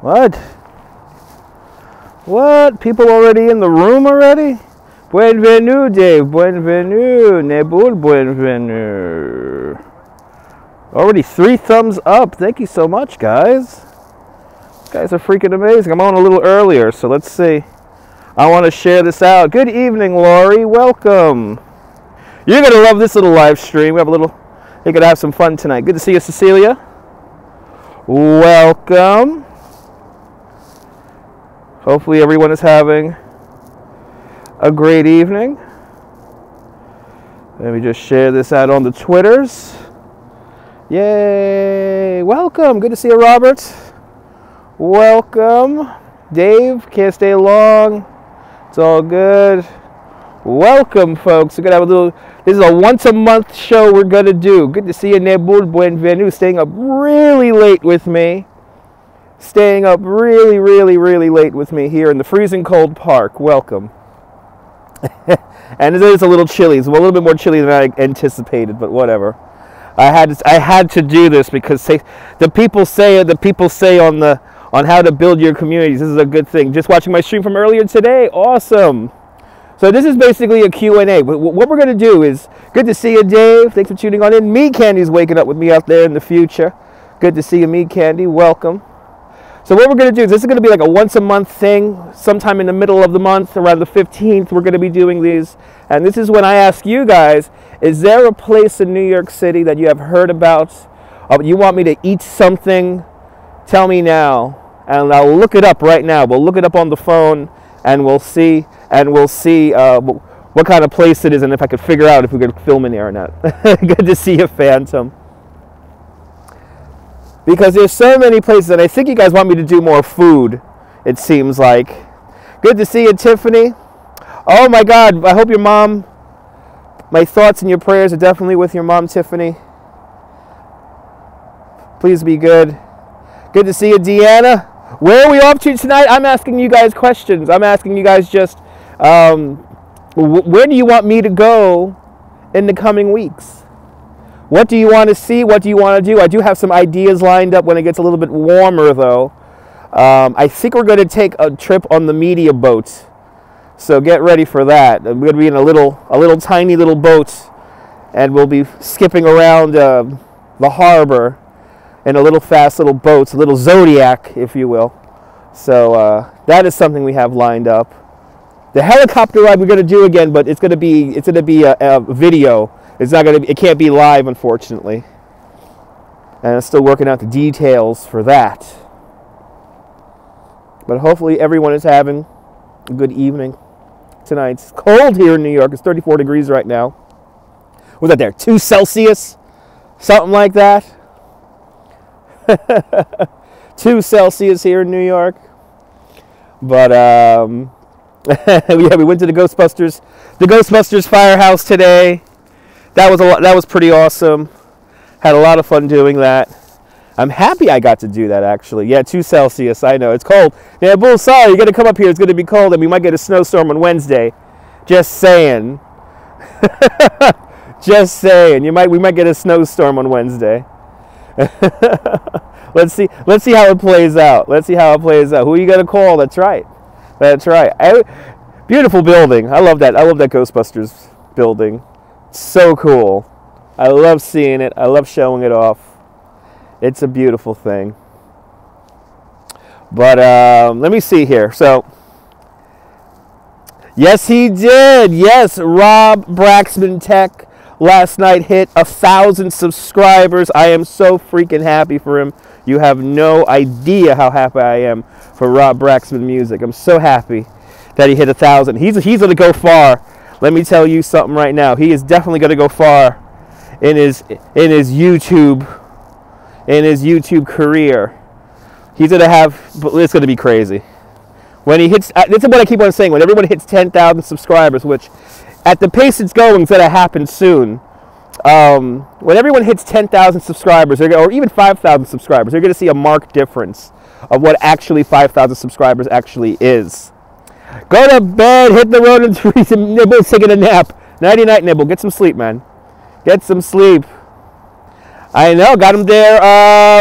What? What? People already in the room already? Bienvenue, Dave. Bienvenue. Nebul, bienvenue. Already 3 thumbs up. Thank you so much, guys. You guys are freaking amazing. I'm on a little earlier, so let's see. I want to share this out. Good evening, Lori. Welcome. You're going to love this little live stream. We have a little... You're going to have some fun tonight. Good to see you, Cecilia. Welcome. Hopefully everyone is having a great evening. Let me just share this out on the Twitters. Yay! Welcome. Good to see you, Robert. Welcome. Dave, can't stay long. It's all good. Welcome, folks. We're going to have a little... This is a once-a-month show we're going to do. Good to see you, Nebul. Bienvenue. Staying up really late with me. Staying up really, really, really late with me here in the freezing cold park. Welcome. And it is a little chilly. It's a little bit more chilly than I anticipated, but whatever. I had to do this because the people say on how to build your communities. This is a good thing. Just watching my stream from earlier today. Awesome. So this is basically a Q&A. What we're going to do is, good to see you, Dave. Thanks for tuning on in. Meat Candy's waking up with me out there in the future. Good to see you, Meat Candy. Welcome. So what we're going to do is, this is going to be like a once-a-month thing. Sometime in the middle of the month, around the 15th, we're going to be doing these. And this is when I ask you guys, is there a place in New York City that you have heard about? You want me to eat something? Tell me now. And I'll look it up right now. We'll look it up on the phone, and we'll see what kind of place it is, and if I could figure out if we could film in there or not. Good to see you, Phantom. Because there's so many places, and I think you guys want me to do more food, it seems like. Good to see you, Tiffany. Oh my God, I hope your mom, my thoughts and your prayers are definitely with your mom, Tiffany. Please be good. Good to see you, Deanna. Where are we off to tonight? I'm asking you guys questions. I'm asking you guys just, where do you want me to go in the coming weeks? What do you want to see? What do you want to do? I do have some ideas lined up when it gets a little bit warmer, though. I think we're going to take a trip on the media boat. So get ready for that. We're going to be in a little tiny little boat, and we'll be skipping around the harbor in a little fast little boat, a little Zodiac, if you will. So that is something we have lined up. The helicopter ride we're going to do again, but it's going to be a video. It's not going to be, it can't be live, unfortunately. And I'm still working out the details for that. But hopefully everyone is having a good evening tonight. It's cold here in New York. It's 34 degrees right now. What's that there? 2 Celsius? Something like that. 2 Celsius here in New York. But yeah, we went to the Ghostbusters firehouse today. That was pretty awesome. Had a lot of fun doing that. I'm happy I got to do that, actually. Yeah, 2 Celsius. I know it's cold. Yeah, Bull, sorry, you got to come up here. It's going to be cold, and we might get a snowstorm on Wednesday. Just saying. Just saying. We might get a snowstorm on Wednesday. Let's see how it plays out. Let's see how it plays out. Who are you going to call? That's right. That's right. Beautiful building. I love that. I love that Ghostbusters building. So cool. I love seeing it. I love showing it off. It's a beautiful thing. But let me see here. So, yes, he did. Yes, Rob Braxman Tech last night hit 1,000 subscribers. I am so freaking happy for him. You have no idea how happy I am for Rob Braxman Music. I'm so happy that he hit 1,000. He's going to go far. Let me tell you something right now. He is definitely going to go far in his YouTube career. He's going to have, it's going to be crazy. When he hits, this is what I keep on saying, when everyone hits 10,000 subscribers, which at the pace it's going, it's going to happen soon. When everyone hits 10,000 subscribers, or even 5,000 subscribers, they're going to see a marked difference of what actually 5,000 subscribers actually is. Go to bed, hit the road, and Nibble's taking a nap. Nighty-night, Nibble. Get some sleep, man. Get some sleep. I know, got them there.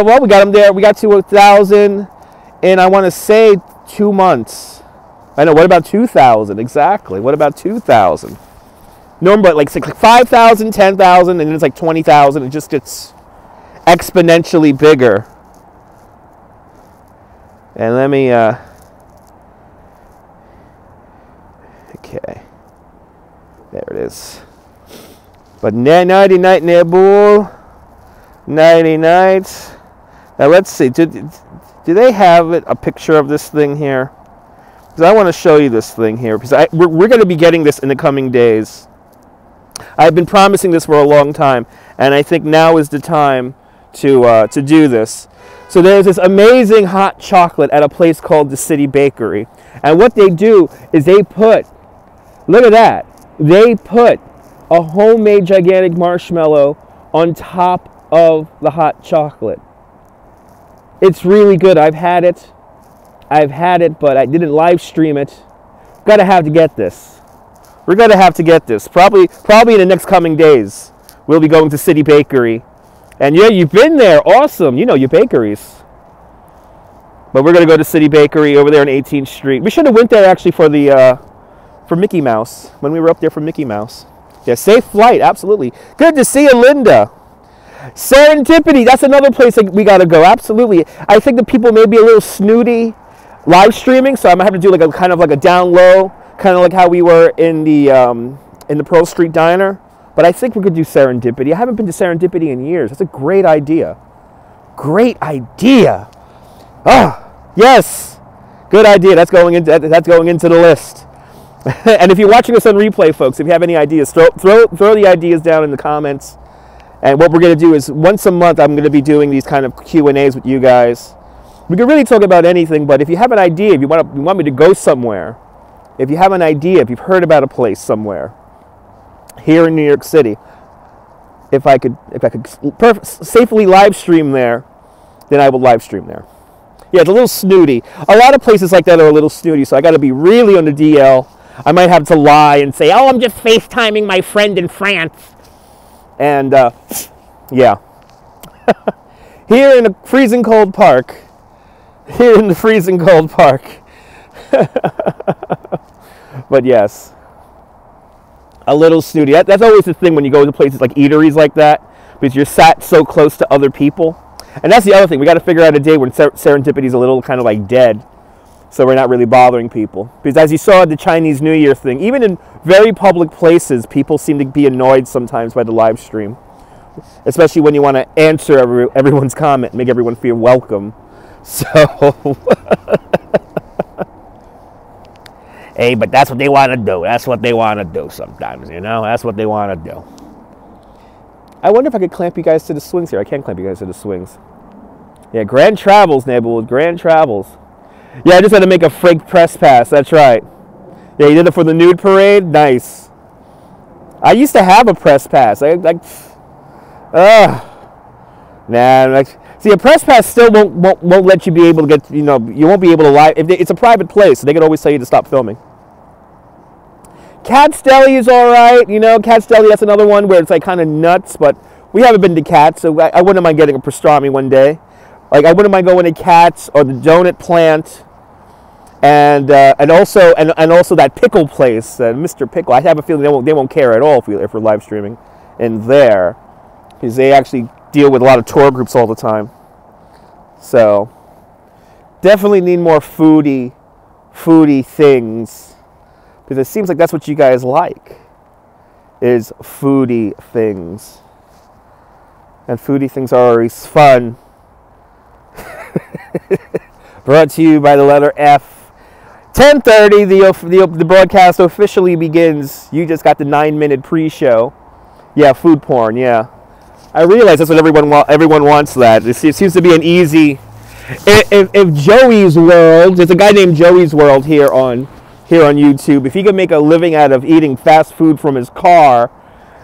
Well, we got them there. We got to 1,000 in, I want to say, 2 months. I know, what about 2,000? Exactly. What about 2,000? Normally, like 5,000, 10,000, and then it's like 20,000. It just gets exponentially bigger. And let me, okay. There it is. But nighty night, Nebul. Nighty night. Now let's see. Do they have a picture of this thing here? Because I want to show you this thing here. Because we're going to be getting this in the coming days. I've been promising this for a long time, and I think now is the time to do this. So there's this amazing hot chocolate at a place called the City Bakery, and what they do is they put, look at that, they put a homemade gigantic marshmallow on top of the hot chocolate. It's really good. I've had it, but I didn't live stream it. Gotta have to get this. We're gonna have to get this. Probably in the next coming days. We'll be going to City Bakery. And yeah, you've been there. Awesome. You know your bakeries. But we're gonna go to City Bakery over there on 18th Street. We should have went there actually for the for Mickey Mouse, when we were up there for Mickey Mouse. Yeah, safe flight, absolutely. Good to see you, Linda. Serendipity, that's another place that we gotta go, absolutely. I think the people may be a little snooty live streaming, so I might have to do like a kind of like a down low, kind of like how we were in the Pearl Street Diner. But I think we could do Serendipity. I haven't been to Serendipity in years. That's a great idea. Great idea. Ah, yes. Good idea. That's going into the list. And if you're watching us on replay, folks, if you have any ideas, throw the ideas down in the comments. And what we're going to do is once a month, I'm going to be doing these kind of Q&As with you guys. We can really talk about anything, but if you have an idea, if you want me to go somewhere, if you have an idea, if you've heard about a place somewhere here in New York City, if I could safely live stream there, then I will live stream there. Yeah, it's a little snooty. A lot of places like that are a little snooty, so I got to be really on the DL. I might have to lie and say, oh, I'm just FaceTiming my friend in France. And, yeah. Here in a freezing cold park. Here in the freezing cold park. But yes. A little snooty. That's always the thing when you go to places like eateries like that, because you're sat so close to other people. And that's the other thing. We got to figure out a day when serendipity is a little kind of like dead, so we're not really bothering people. Because as you saw at the Chinese New Year thing, even in very public places, people seem to be annoyed sometimes by the live stream, especially when you want to answer everyone's comment, make everyone feel welcome. So, hey, but that's what they want to do. That's what they want to do sometimes, you know? That's what they want to do. I wonder if I could clamp you guys to the swings here. I can't clamp you guys to the swings. Yeah, Grand Travels, Nebul, Grand Travels. Yeah, I just had to make a fake press pass. That's right. Yeah, you did it for the nude parade? Nice. I used to have a press pass. See, a press pass still won't let you be able to get, you know, you won't be able to live. It's a private place, so they can always tell you to stop filming. Cat's Deli is all right. You know, Cat's Deli, that's another one where it's like kind of nuts, but we haven't been to Cat's, so I wouldn't mind getting a pastrami one day. Like, I wouldn't mind going to Cat's or the Donut Plant, and also that pickle place, Mr. Pickle. I have a feeling they won't care at all if we're live streaming in there, because they actually deal with a lot of tour groups all the time. So definitely need more foodie things, because it seems like that's what you guys like, is foodie things. And foodie things are always fun. Brought to you by the letter F. 10:30, the broadcast officially begins. You just got the 9-minute pre-show. Yeah, food porn, yeah. I realize that's what everyone wants that. It seems to be an easy... If Joey's World, there's a guy named Joey's World here on YouTube. If he could make a living out of eating fast food from his car,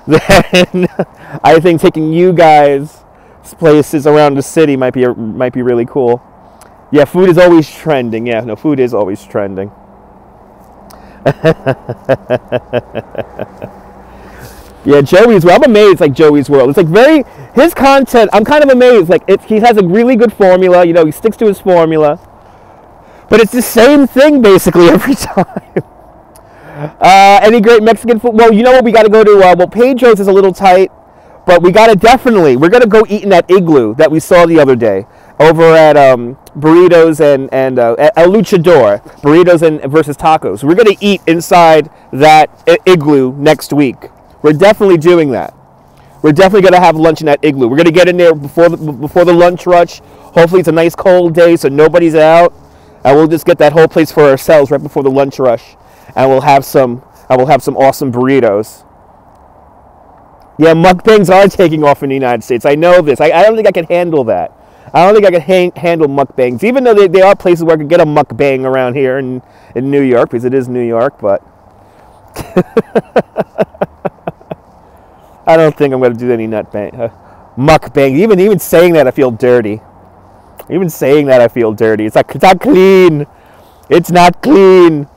then I think taking you guys places around the city might be really cool. Yeah, food is always trending. Yeah, no, food is always trending. Yeah, Joey's World. I'm amazed, like Joey's World. It's like his content, I'm kind of amazed. Like he has a really good formula, you know, he sticks to his formula. But it's the same thing basically every time. Any great Mexican food? Well, you know what, we got to go to, well, Pedro's is a little tight, but we're going to go eat in that igloo that we saw the other day over at Burritos and El Luchador, Burritos and versus Tacos. We're going to eat inside that igloo next week. We're definitely doing that. We're definitely going to have lunch in that igloo. We're going to get in there before the lunch rush. Hopefully it's a nice cold day so nobody's out. And we'll just get that whole place for ourselves right before the lunch rush. And I will have some awesome burritos. Yeah, mukbangs are taking off in the United States. I know this. I don't think I can handle that. I don't think I can handle mukbangs, even though they are places where I could get a mukbang around here in New York, because it is New York, but I don't think I'm going to do any mukbang. Even saying that, I feel dirty. Even saying that, I feel dirty. It's not clean. It's not clean.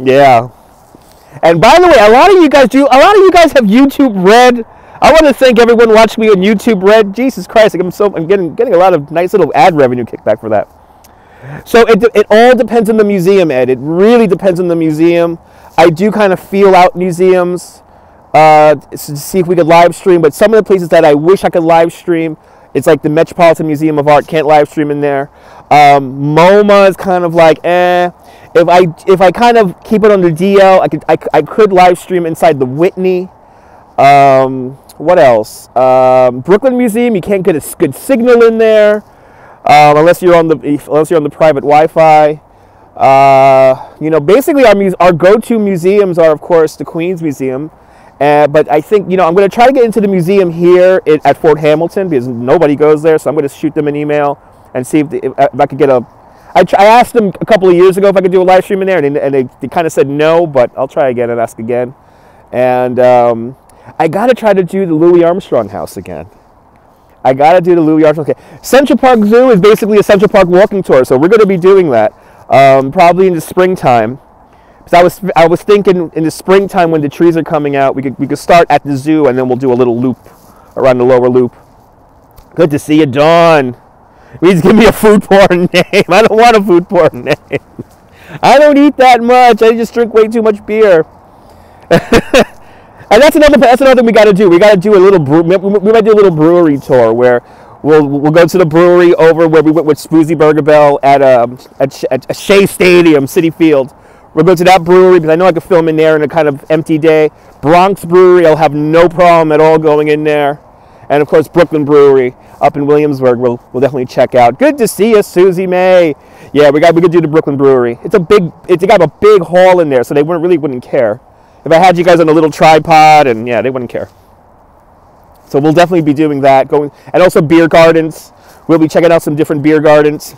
Yeah. And by the way, a lot of you guys have YouTube Red. I want to thank everyone watching me on YouTube Red. Jesus Christ, I'm getting a lot of nice little ad revenue kickback for that. So it all depends on the museum, Ed. It really depends on the museum. I do kind of feel out museums to see if we could live stream, but some of the places that I wish I could live stream, it's like the Metropolitan Museum of Art, can't live stream in there. MoMA is kind of like, If I kind of keep it under DL, I could live stream inside the Whitney. What else? Brooklyn Museum, you can't get a good signal in there unless you're on the private Wi-Fi. You know, basically our go-to museums are, of course, the Queens Museum. But I think, you know, I'm going to try to get into the museum here at Fort Hamilton because nobody goes there. So I'm going to shoot them an email and see if I could get I asked them a couple of years ago if I could do a live stream in there, and they kind of said no, but I'll try again and ask again. And I got to try to do the Louis Armstrong house again. I got to do the Louis Armstrong. Okay. Central Park Zoo is basically a Central Park walking tour, so we're going to be doing that probably in the springtime. Because I was thinking in the springtime when the trees are coming out, we could start at the zoo and then we'll do a little loop around the lower loop. Good to see you, Dawn. Please give me a food porn name. I don't want a food porn name. I don't eat that much. I just drink way too much beer. And that's another thing we got to do. We got to do a little we might do a little brewery tour where we'll go to the brewery over where we went with Spoozy Burger Bell at Shea Stadium, City Field. We'll go to that brewery because I know I could film in there in a kind of empty day. Bronx Brewery, I'll have no problem at all going in there. And of course, Brooklyn Brewery up in Williamsburg, we'll definitely check out. Good to see you, Susie May. Yeah, we could do the Brooklyn Brewery. It's got a big hall in there, so they wouldn't care. If I had you guys on a little tripod, and yeah, they wouldn't care. So we'll definitely be doing that. And also beer gardens. We'll be checking out some different beer gardens.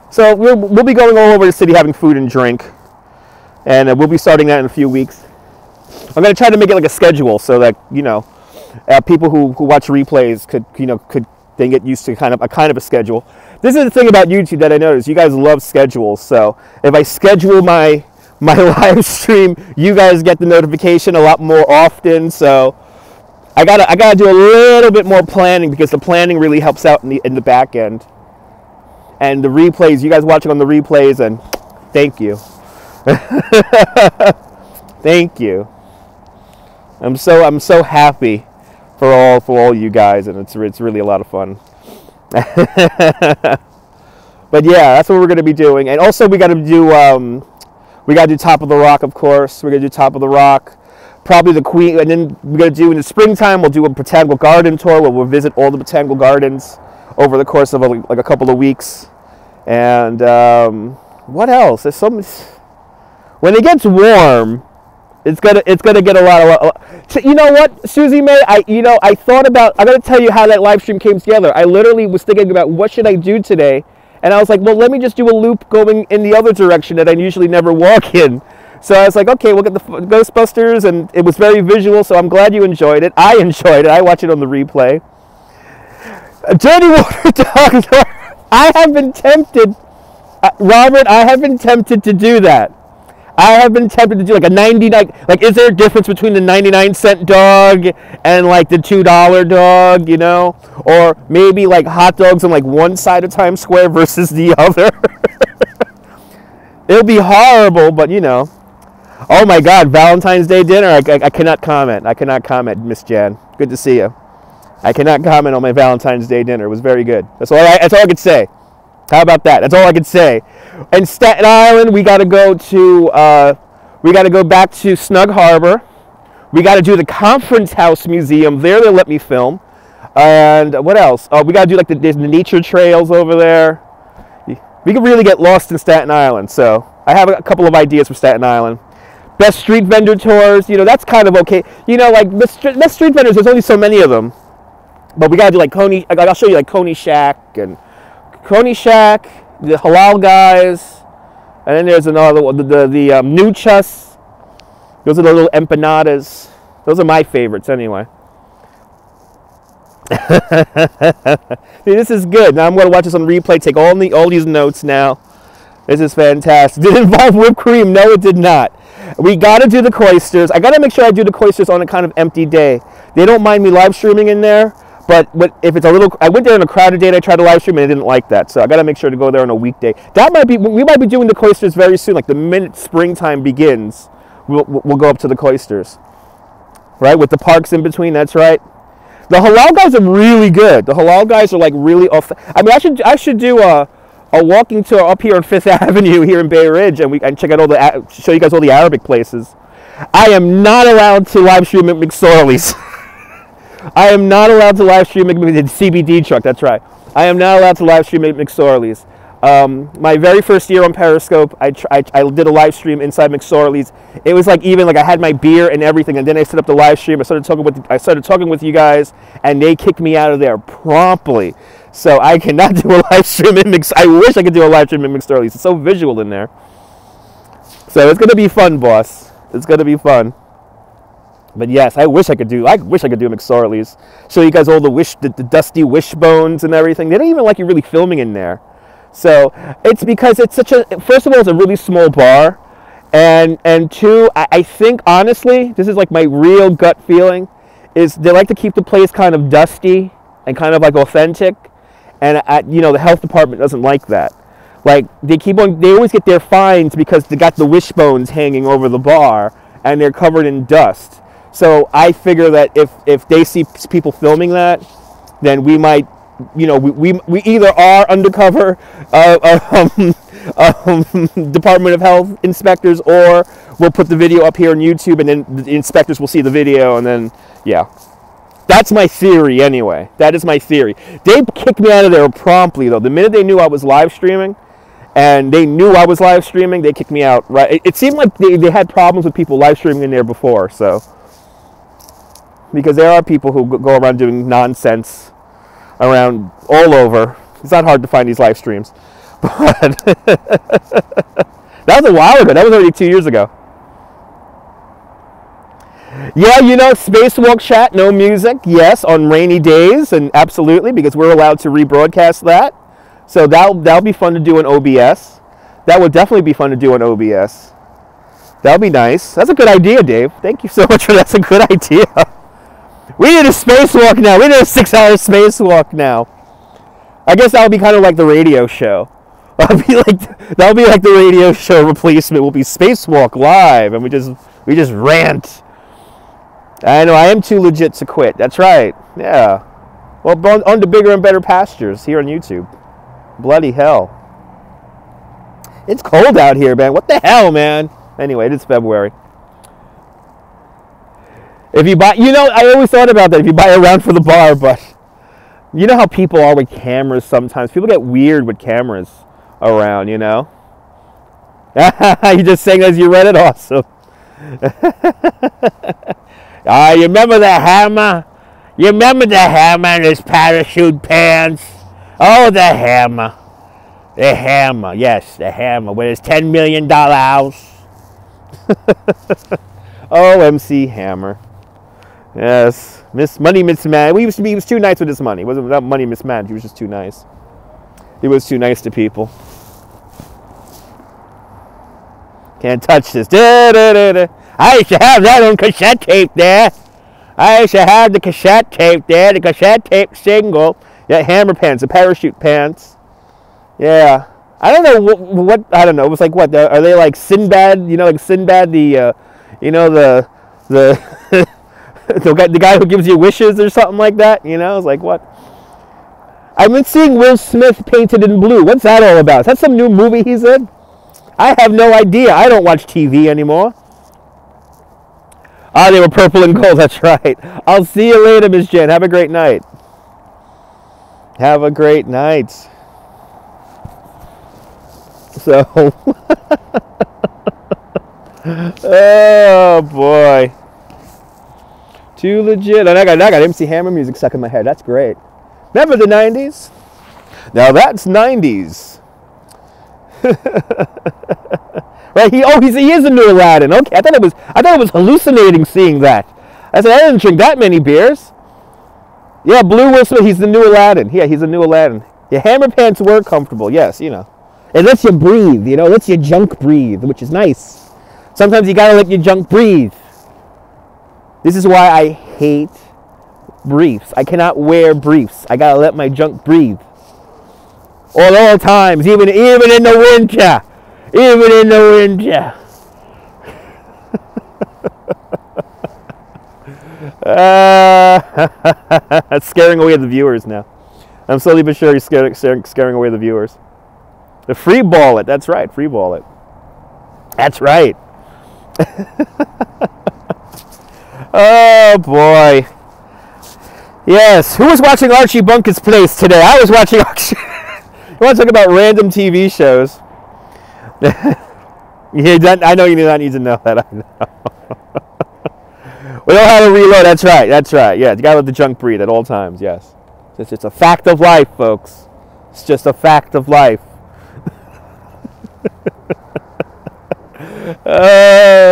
So we'll be going all over the city having food and drink, and we'll be starting that in a few weeks. I'm going to try to make it like a schedule so that, you know, people who watch replays could then get used to kind of a schedule. This is the thing about YouTube that I noticed. You guys love schedules. So if I schedule my live stream, you guys get the notification a lot more often. So I gotta do a little bit more planning because the planning really helps out in the back end. And the replays, you guys watching on the replays, and thank you. Thank you. I'm so happy for all you guys, and it's really a lot of fun. But yeah, that's what we're gonna be doing. And also we gotta do Top of the Rock, of course. We're gonna do Top of the Rock. Probably the Queen, and then we're gonna do in the springtime, we'll do a botanical garden tour where we'll visit all the botanical gardens over the course of like a couple of weeks. And what else? There's some. When it gets warm, it's gonna get a lot. So you know what, Susie May? I thought about. I'm gonna tell you how that live stream came together. I literally was thinking about what should I do today, and I was like, well, let me just do a loop going in the other direction that I usually never walk in. So I was like, okay, we'll get the Ghostbusters, and it was very visual. So I'm glad you enjoyed it. I enjoyed it. I watched it on the replay. Dirty Water Dog. I have been tempted Robert, I have been tempted to do that. I have been tempted to do like a 99, like is there a difference between the 99-cent dog and like the $2 dog, you know? Or maybe like hot dogs on like one side of Times Square versus the other. It'll be horrible, but you know. Oh my God, Valentine's Day dinner, I cannot comment. I cannot comment, Miss Jan. Good to see you. I cannot comment on my Valentine's Day dinner. It was very good. That's all I could say. How about that? That's all I could say. In Staten Island, we got to go back to Snug Harbor. We got to do the Conference House Museum. There, they let me film. And what else? Oh, we got to do like the nature trails over there. We could really get lost in Staten Island. So I have a couple of ideas for Staten Island. Best street vendor tours. You know, that's kind of okay. You know, like best street vendors. There's only so many of them. But we got to do like Coney. I'll show you like Coney Shack and Coney Shack, the Halal Guys, and then there's another one, the Nuchas. Those are the little empanadas. Those are my favorites anyway. This is good. Now I'm going to watch this on replay, take all these notes now. This is fantastic. Did it involve whipped cream? No, it did not. We got to do the Coisters. I got to make sure I do the Coisters on a kind of empty day. They don't mind me live streaming in there. But if it's a little, I went there on a crowded day and I tried to live stream and I didn't like that. So I got to make sure to go there on a weekday. We might be doing the Coisters very soon. Like the minute springtime begins, we'll go up to the Coisters. Right? With the parks in between, that's right. The Halal Guys are really good. The Halal Guys are like really off. I mean, I should do a walking tour up here on 5th Avenue here in Bay Ridge and check out show you guys all the Arabic places. I am not allowed to live stream at McSorley's. I am not allowed to live stream at the CBD truck. That's right. I am not allowed to live stream at McSorley's. My very first year on Periscope, I did a live stream inside McSorley's. It was like even like I had my beer and everything, and then I set up the live stream. I started talking with you guys, and they kicked me out of there promptly. So I cannot do a live stream at I wish I could do a live stream at McSorley's. It's so visual in there. So it's gonna be fun, boss. It's gonna be fun. But yes, I wish I could do McSorley's. Show you guys all the dusty wishbones and everything. They don't even like you really filming in there. So it's because it's first of all, it's a really small bar. And two, I think honestly, this is like my real gut feeling, is they like to keep the place kind of dusty and kind of like authentic. And you know, the health department doesn't like that. Like they always get their fines because they got the wishbones hanging over the bar and they're covered in dust. So I figure that if they see people filming that, then we might, you know, we either are undercover Department of Health inspectors, or we'll put the video up here on YouTube, and then the inspectors will see the video, and then yeah, that's my theory anyway. That is my theory. They kicked me out of there promptly though. The minute they knew I was live streaming, and they knew I was live streaming, they kicked me out. Right? It seemed like they had problems with people live streaming in there before, so. Because there are people who go around doing nonsense around all over. It's not hard to find these live streams. But that was a while ago. That was already 2 years ago. Yeah, you know, Spacewalk chat, no music. Yes, on rainy days, and absolutely, because we're allowed to rebroadcast that. So that'll be fun to do on OBS. That would definitely be fun to do on OBS. That'll be nice. That's a good idea, Dave. Thank you so much for that. That's a good idea. We need a spacewalk now. We need a 6-hour spacewalk now. I guess that'll be kind of like the radio show. That'll be like the radio show replacement. Will be Spacewalk Live, and we just rant. I know I am too legit to quit. That's right. Yeah. Well, on to bigger and better pastures here on YouTube. Bloody hell. It's cold out here, man. What the hell, man? Anyway, it is February. If you buy, you know, I always thought about that. If you buy a round for the bar, but you know how people are with cameras sometimes. People get weird with cameras around, you know. You just saying as you read it, awesome. You remember the hammer? You remember the hammer and his parachute pants? Oh, the hammer. The hammer, yes, the hammer with his $10 million house. Oh, MC Hammer. Yes, Money mismanaged. He was too nice with his money. It wasn't money mismanaged. He was just too nice. He was too nice to people. Can't touch this. Da, da, da, da. I used to have that on cassette tape there. I used to have the cassette tape there, the cassette tape single. Yeah, hammer pants, the parachute pants. Yeah. I don't know what I don't know. It was like what? Are they like Sinbad? You know, like Sinbad, the the the guy who gives you wishes or something like that. You know, it's like what? I've been seeing Will Smith painted in blue. What's that all about? Is that some new movie he's in? I have no idea. I don't watch TV anymore. Ah, they were purple and gold. That's right. I'll see you later, Miss Jen. Have a great night. Have a great night. So, oh boy, too legit. And I got MC Hammer music stuck in my head. That's great. Remember the '90s? Now that's '90s. Right? He is a new Aladdin. Okay, I thought it was hallucinating seeing that. I said I didn't drink that many beers. Yeah, Blue Will Smith. He's the new Aladdin. Yeah, he's the new Aladdin. Yeah, hammer pants were comfortable. Yes, you know. It lets you breathe, you know, lets your junk breathe, which is nice. Sometimes you gotta let your junk breathe. This is why I hate briefs. I cannot wear briefs. I gotta let my junk breathe. All times, even in the winter. Even in the winter. Scaring away the viewers now. I'm slowly but surely scaring away the viewers. The free ball it. That's right. Free ball it. That's right. Oh boy. Yes. Who was watching Archie Bunker's Place today? I was watching Archie. You want to talk about random TV shows? I know you do not need to know that. I know. We don't have to reload. That's right. That's right. Yeah, you gotta let the junk breathe at all times. Yes. It's just a fact of life, folks. It's just a fact of life.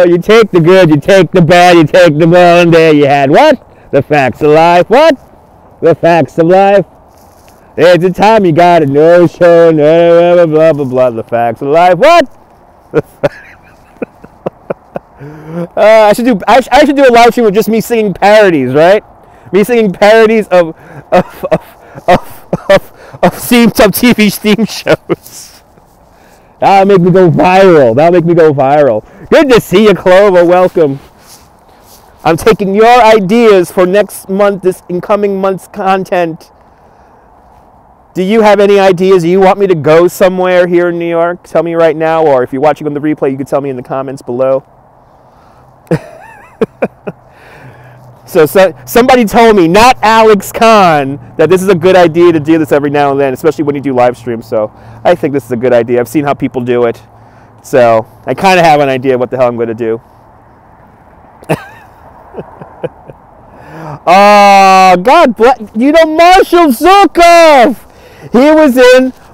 You take the good, you take the bad, you take the well, and there you had what? The facts of life. What? The facts of life. There's a time you gotta know, show, blah, blah, blah, blah, the facts of life. What? I should do a live stream with just me singing parodies, right? Me singing parodies of some TV theme shows. That'll make me go viral. Good to see you, Clover. Welcome. I'm taking your ideas for next month, this incoming month's content. Do you have any ideas? Do you want me to go somewhere here in New York? Tell me right now, or if you're watching on the replay, you can tell me in the comments below. So somebody told me, not Alex Khan, that this is a good idea to do this every now and then, especially when you do live streams. So I think this is a good idea. I've seen how people do it. So I kind of have an idea what the hell I'm going to do. Oh, God bless. You know, Marshall Zuckoff.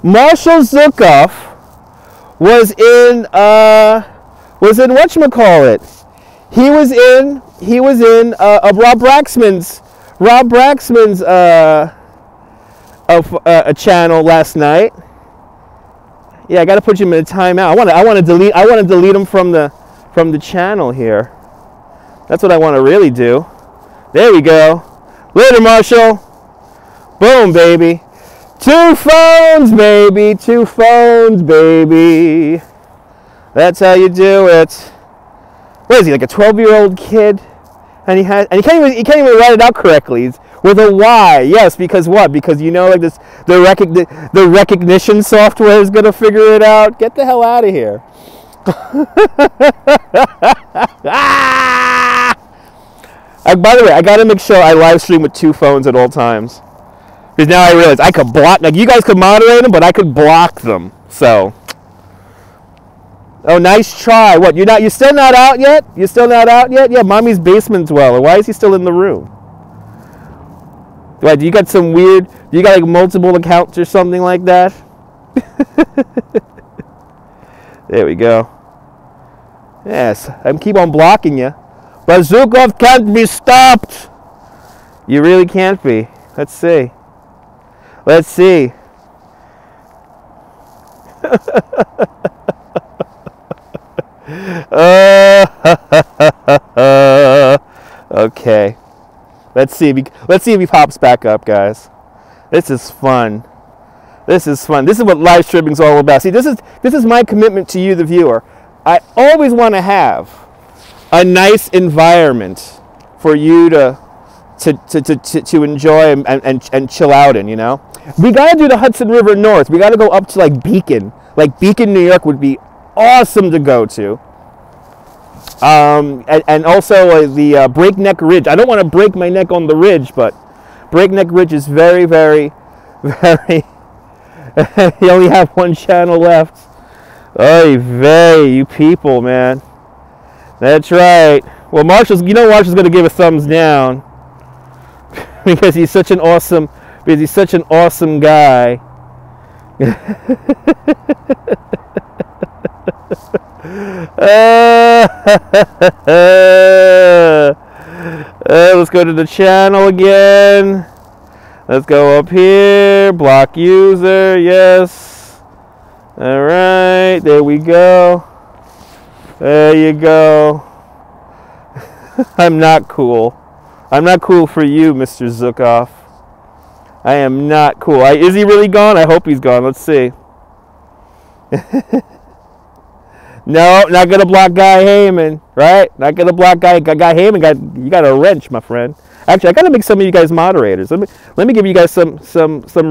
Marshall Zuckoff was in whatchamacallit. He was in Rob Braxman's a channel last night. Yeah, I got to put him in a timeout. I want to delete him from the channel here. That's what I want to really do. There we go. Later, Marshall. Boom, baby. 2 phones, baby. 2 phones, baby. That's how you do it. What is he, like a 12-year-old kid? And he can't even write it out correctly. It's with a Y. Yes, because what? Because you know, like this, the recognition software is gonna figure it out. Get the hell out of here. By the way, I gotta make sure I live stream with 2 phones at all times. Because now I realize I could block, like you guys could moderate them, but I could block them. So, oh, nice try. What, you're still not out yet? You're still not out yet? Yeah, mommy's basement's well. Why is he still in the room? What, do you got some weird, do you got like multiple accounts or something like that? There we go. Yes, I keep on blocking you. But Zukov can't be stopped. You really can't be. Let's see. Let's see. Okay. Let's see if he pops back up, guys. This is fun. This is fun. This is what live streaming is all about. See, this is my commitment to you, the viewer. I always want to have a nice environment for you to enjoy and chill out in, you know? We got to do the Hudson River North. We got to go up to like Beacon. Like Beacon, New York would be awesome to go to. And also the Breakneck Ridge. I don't want to break my neck on the ridge, but Breakneck Ridge is very, very, very... You only have one channel left. Oy vey, you people, man. That's right. Well, Marshall's going to give a thumbs down because he's such an awesome guy. Let's go to the channel again. Let's go up here. Block user. Yes. All right. There we go. There you go. I'm not cool. I'm not cool for you, Mr. Zukoff. I am not cool. Is he really gone? I hope he's gone. Let's see. No, not gonna block Guy Heyman, right? Not gonna block Guy Heyman. You got a wrench, my friend. Actually, I gotta make some of you guys moderators. Let me give you guys some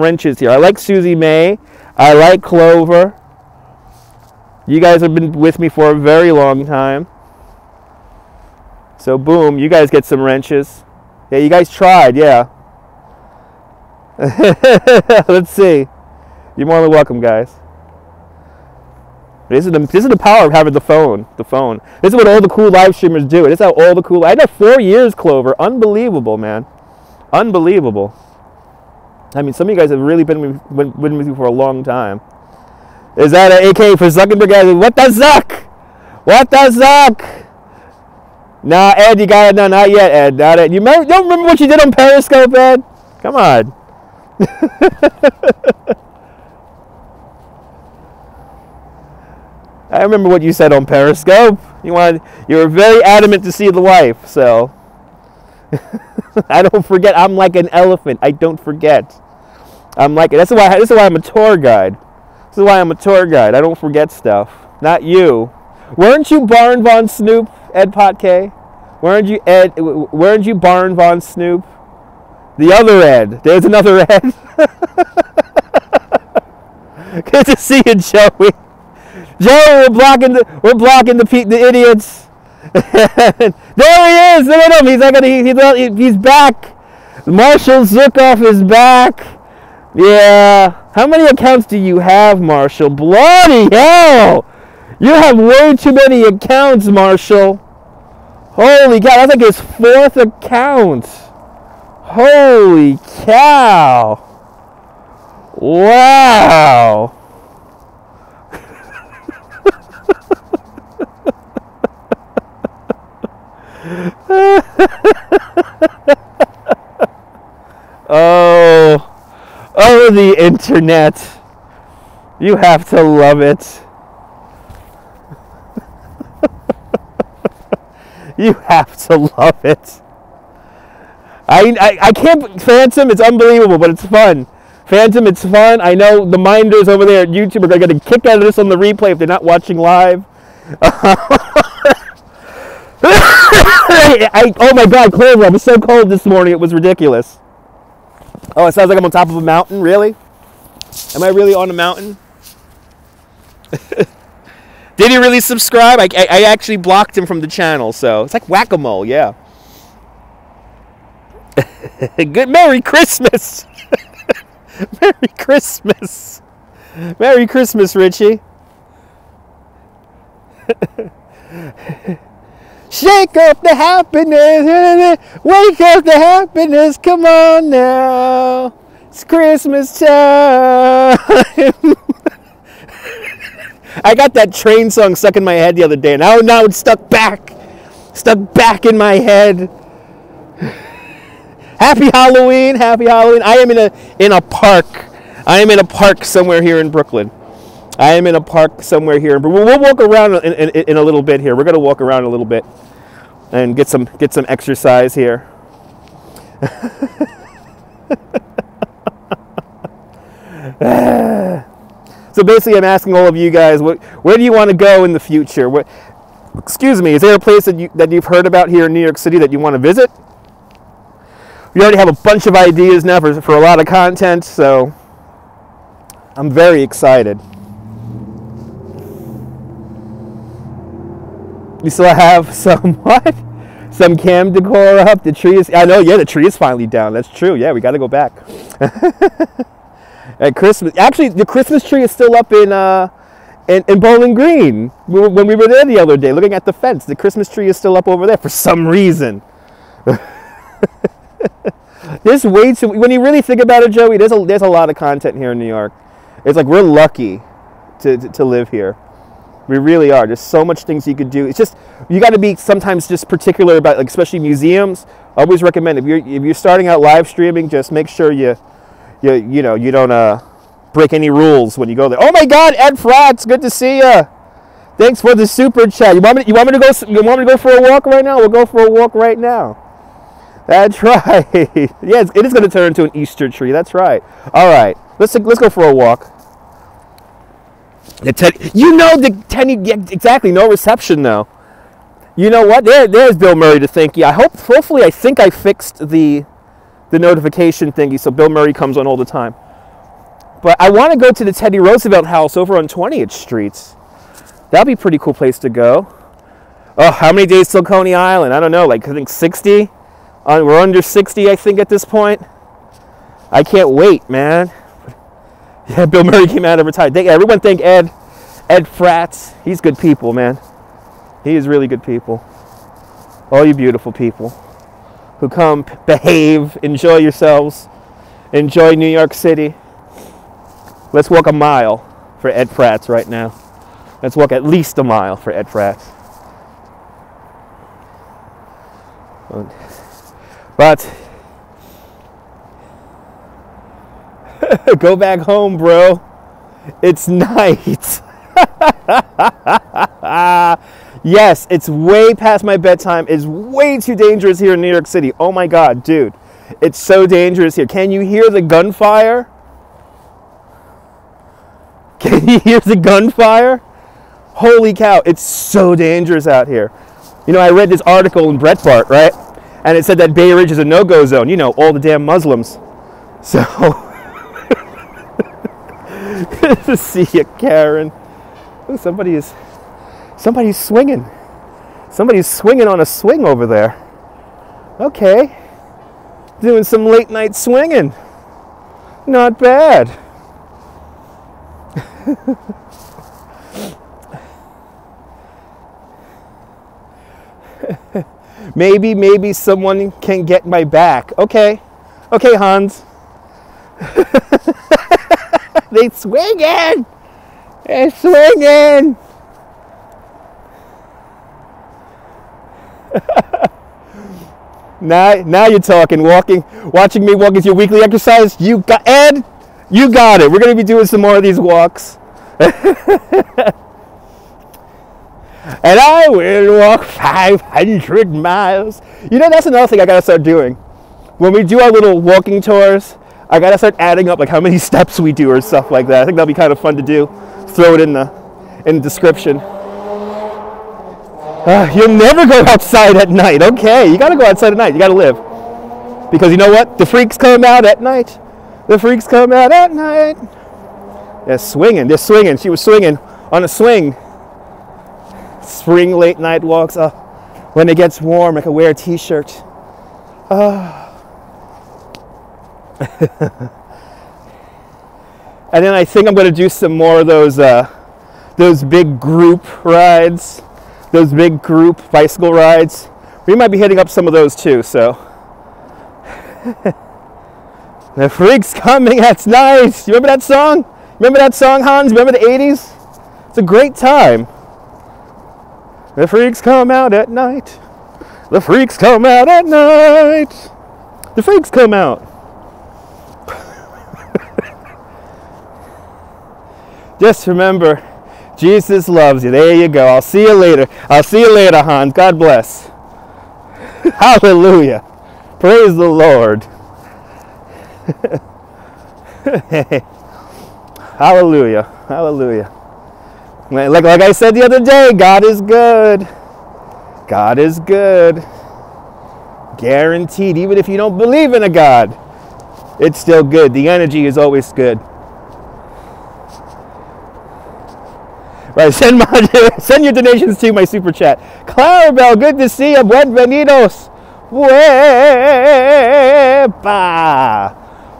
wrenches here. I like Susie May. I like Clover. You guys have been with me for a very long time. So boom, you guys get some wrenches. Yeah, you guys tried, yeah. Let's see. You're more than welcome, guys. This is the power of having the phone. This is what all the cool live streamers do. This is how all the cool... I know 4 years, Clover. Unbelievable, man. Unbelievable. I mean, some of you guys have really been with me for a long time. Is that an AK for Zuckerberg? What the Zuck? What the Zuck? Nah, Ed, you got it. No, not yet, Ed. Not Ed. Don't remember what you did on Periscope, Ed? Come on. I remember what you said on Periscope. You were very adamant to see the wife, so I don't forget. I'm like an elephant. I don't forget. I'm like it. This is why I'm a tour guide. This is why I'm a tour guide. I don't forget stuff. Not you. Weren't you Barn Von Snoop, Ed Potke? Weren't you Barn Von Snoop? The other Ed. There's another Ed. Good to see you, Joey. Joey, we're blocking the idiots. There he is. Look at him. He's back. Marshall Zukoff is back. Yeah. How many accounts do you have, Marshall? Bloody hell! You have way too many accounts, Marshall. Holy cow! That's like his 4th account. Holy cow! Wow! Oh, the internet. You have to love it. You have to love it. I can't... Phantom, it's unbelievable, but it's fun. Phantom, it's fun. I know the minders over there at YouTube are going to get a kick out of this on the replay if they're not watching live. Oh my God, Clover, I was so cold this morning, it was ridiculous. Oh, it sounds like I'm on top of a mountain, really? Am I really on a mountain? Did he really subscribe? I actually blocked him from the channel, so it's like whack-a-mole, yeah. Good Merry Christmas! Merry Christmas! Merry Christmas, Richie! Shake up the happiness, wake up the happiness, come on now, it's Christmas time. I got that train song stuck in my head the other day, and now it's stuck back in my head. Happy Halloween, happy Halloween. I am in a park. I am in a park somewhere here in Brooklyn. I am in a park somewhere here, but we'll walk around in a little bit here. We're going to walk around a little bit and get some exercise here. So basically, I'm asking all of you guys, where do you want to go in the future? Excuse me, is there a place that you've heard about here in New York City that you want to visit? We already have a bunch of ideas now for a lot of content, so I'm very excited. We still have some what? Some cam decor up. The tree is, I know, yeah, the tree is finally down. That's true. Yeah, we got to go back. At Christmas, actually, the Christmas tree is still up in Bowling Green. When we were there the other day, looking at the fence, the Christmas tree is still up over there for some reason. There's way too. When you really think about it, Joey, there's a lot of content here in New York. It's like we're lucky to live here. We really are. There's so much things you could do. It's just you got to be sometimes just particular about, like, especially museums. I always recommend if you're starting out live streaming, just make sure you don't break any rules when you go there. Oh my God, Ed Fratz, good to see you. Thanks for the super chat. You want me to go for a walk right now? We'll go for a walk right now. That's right. Yes, it is going to turn into an Easter tree. That's right. All right, let's go for a walk. The Teddy, yeah, exactly. No reception though. You know what? There's Bill Murray to thank you. Hopefully, I think I fixed the notification thingy, so Bill Murray comes on all the time. But I want to go to the Teddy Roosevelt house over on 20th Street. That'd be a pretty cool place to go. Oh, how many days till Coney Island? I don't know. Like, I think 60. We're under 60, I think, at this point. I can't wait, man. Yeah, Bill Murray came out and retired. Everyone thank Ed Fratz. He's good people, man. He is really good people. All you beautiful people who come, behave, enjoy yourselves, enjoy New York City. Let's walk a mile for Ed Fratz right now. Let's walk at least a mile for Ed Fratz. But go back home, bro. It's night. Yes, it's way past my bedtime. It's way too dangerous here in New York City. Oh my God, dude. It's so dangerous here. Can you hear the gunfire? Can you hear the gunfire? Holy cow, it's so dangerous out here. You know, I read this article in Breitbart, right? And it said that Bay Ridge is a no-go zone. You know, all the damn Muslims. So, good to see you, Karen. Ooh, somebody's swinging. Somebody's swinging on a swing over there. Okay. Doing some late night swinging. Not bad. Maybe someone can get my back. Okay, Hans. They're swinging. Now you're talking. Watching me walk is your weekly exercise. You got Ed. You got it. We're gonna be doing some more of these walks. And I will walk 500 miles. You know, that's another thing I gotta start doing. When we do our little walking tours, I gotta start adding up like how many steps we do or stuff like that. I think that'll be kind of fun to do. Throw it in the description. You'll never go outside at night. Okay, you gotta go outside at night. You gotta live. Because you know what? The freaks come out at night. The freaks come out at night. They're swinging. They're swinging. She was swinging on a swing. Spring late night walks. When it gets warm, I can wear a t-shirt. And then I think I'm going to do some more of those big group rides, those big group bicycle rides. We might be hitting up some of those too. So the freaks coming. That's nice. You remember that song? Remember that song, Hans? Remember the 80s? It's a great time. The freaks come out at night. The freaks come out at night. The freaks come out. Just remember, Jesus loves you. There you go. I'll see you later. I'll see you later, Hans. God bless. Hallelujah. Praise the Lord. Hallelujah. Hallelujah. Like I said the other day, God is good. God is good. Guaranteed. Even if you don't believe in a God, it's still good. The energy is always good. Right, send your donations to my super chat. Clarabelle, good to see you. Buenvenidos. Uepa.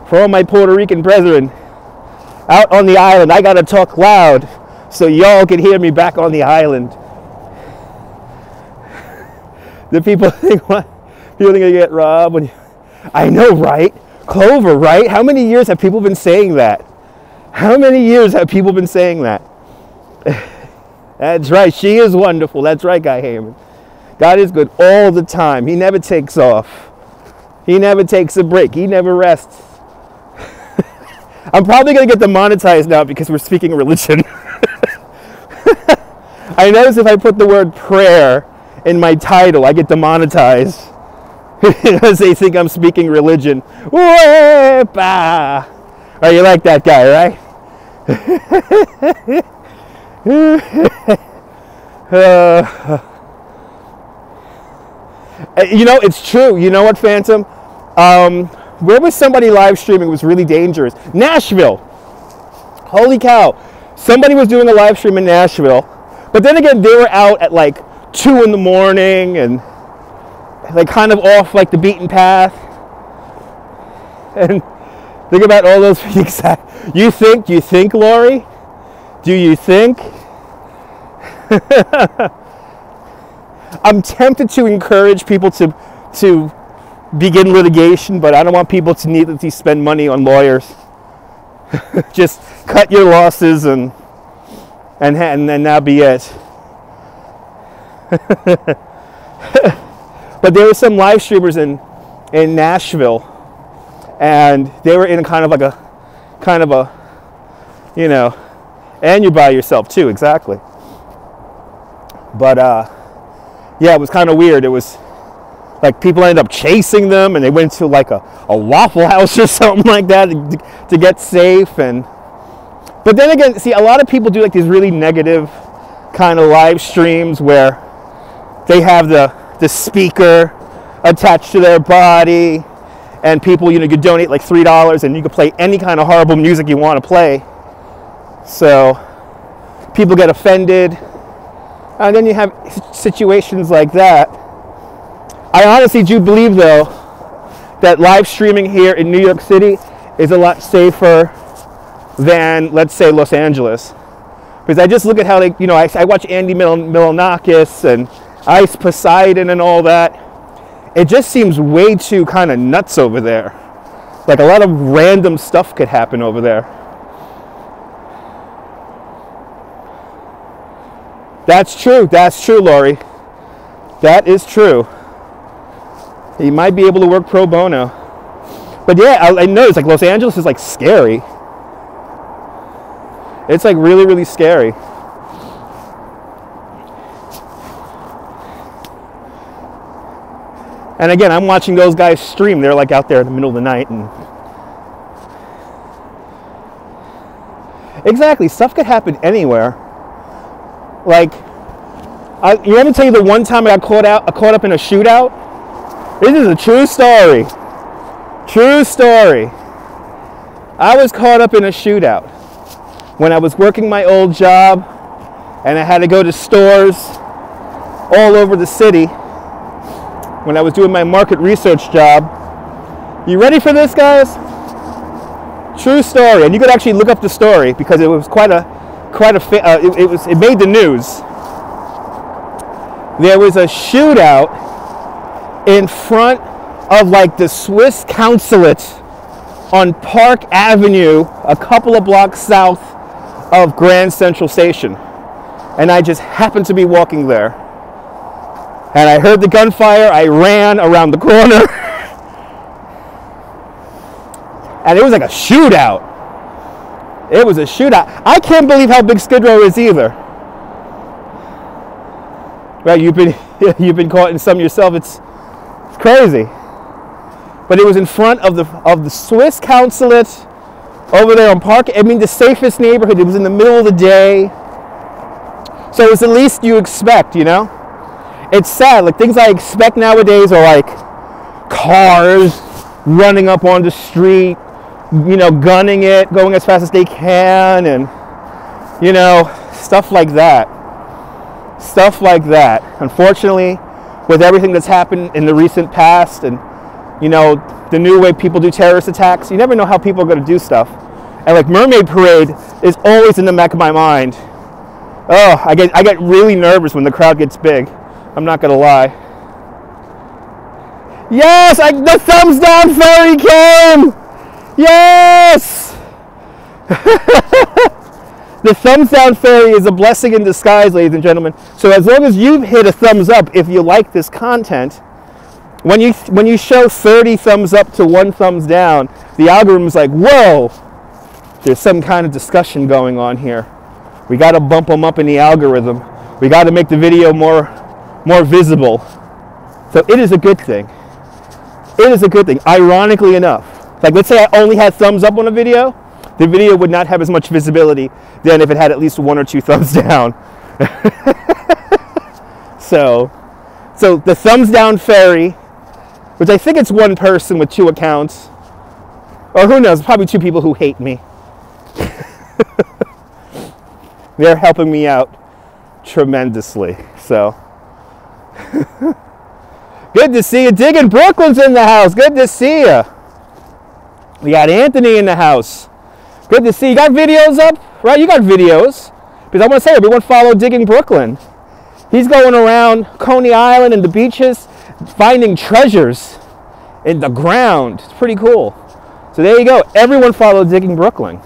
For all my Puerto Rican brethren out on the island, I gotta talk loud so y'all can hear me back on the island. The people think what? People think I get robbed when I know, right? Clover, right? How many years have people been saying that? How many years have people been saying that? That's right. She is wonderful. That's right, Guy Heyman. God is good all the time. He never takes off. He never takes a break. He never rests. I'm probably going to get demonetized now because we're speaking religion. I notice if I put the word prayer in my title, I get demonetized. Because they think I'm speaking religion. Wepa. Oh, you like that guy, right? You know, it's true. You know what, Phantom? Where was somebody live streaming? It was really dangerous. Nashville. Holy cow. Somebody was doing a live stream in Nashville. But then again, they were out at like 2 in the morning and like kind of off like the beaten path. And think about all those things. You think, Lori? Do you think? I'm tempted to encourage people to begin litigation, but I don't want people to needlessly spend money on lawyers. Just cut your losses and then that'll be it. But there were some live streamers in Nashville, and they were in kind of a, you know, and you're by yourself too, exactly. But yeah, it was kind of weird. It was like people ended up chasing them, and they went to like a Waffle House or something like that to get safe. But then again, see, a lot of people do like these really negative kind of live streams where they have the speaker attached to their body, and people, you know, you donate like $3 and you can play any kind of horrible music you want to play. So people get offended, and then you have situations like that. I honestly do believe, though, that live streaming here in New York City is a lot safer than, let's say, Los Angeles. Because I just look at how they, you know, I watch Andy Milonakis and Ice Poseidon and all that. It just seems way too kind of nuts over there. Like a lot of random stuff could happen over there. That's true, Lori. That is true. You might be able to work pro bono. But yeah, I noticed like Los Angeles is like scary. It's like really, really scary. And again, I'm watching those guys stream. They're like out there in the middle of the night. And exactly, stuff could happen anywhere. Like, you want me to tell you the one time I got caught up in a shootout? This is a true story. True story. I was caught up in a shootout when I was working my old job, and I had to go to stores all over the city when I was doing my market research job. You ready for this, guys? True story, and you could actually look up the story because it was it made the news. There was a shootout in front of like the Swiss consulate on Park Avenue, a couple of blocks south of Grand Central Station, and I just happened to be walking there. And I heard the gunfire, I ran around the corner, and it was like a shootout. It was a shootout. I can't believe how big Skid Row is either. Right, you've been caught in some yourself. It's crazy. But it was in front of the Swiss consulate over there on Park. I mean, the safest neighborhood. It was in the middle of the day. So it's the least you expect, you know? It's sad. Like, things I expect nowadays are like cars running up on the street, you know, gunning it, going as fast as they can, and, you know, stuff like that. Stuff like that. Unfortunately, with everything that's happened in the recent past and, you know, the new way people do terrorist attacks, you never know how people are going to do stuff. And like Mermaid Parade is always in the back of my mind. Oh, I get really nervous when the crowd gets big. I'm not going to lie. Yes, the thumbs down fairy came! Yes! The thumbs down fairy is a blessing in disguise, ladies and gentlemen. So as long as you've hit a thumbs up if you like this content, when you show 30 thumbs up to 1 thumbs down, the algorithm's like, whoa, there's some kind of discussion going on here. We got to bump them up in the algorithm. We got to make the video more visible. So it is a good thing. It is a good thing, ironically enough. Like, let's say I only had thumbs up on a video, the video would not have as much visibility than if it had at least 1 or 2 thumbs down. So the thumbs down fairy, which I think it's 1 person with 2 accounts, or who knows, probably 2 people who hate me. They're helping me out tremendously. So good to see you. Digging Brooklyn's in the house. Good to see you. We got Anthony in the house. Good to see you. You got videos up? Right, you got videos. Because I want to say, everyone follow Digging Brooklyn. He's going around Coney Island and the beaches, finding treasures in the ground. It's pretty cool. So there you go. Everyone follow Digging Brooklyn.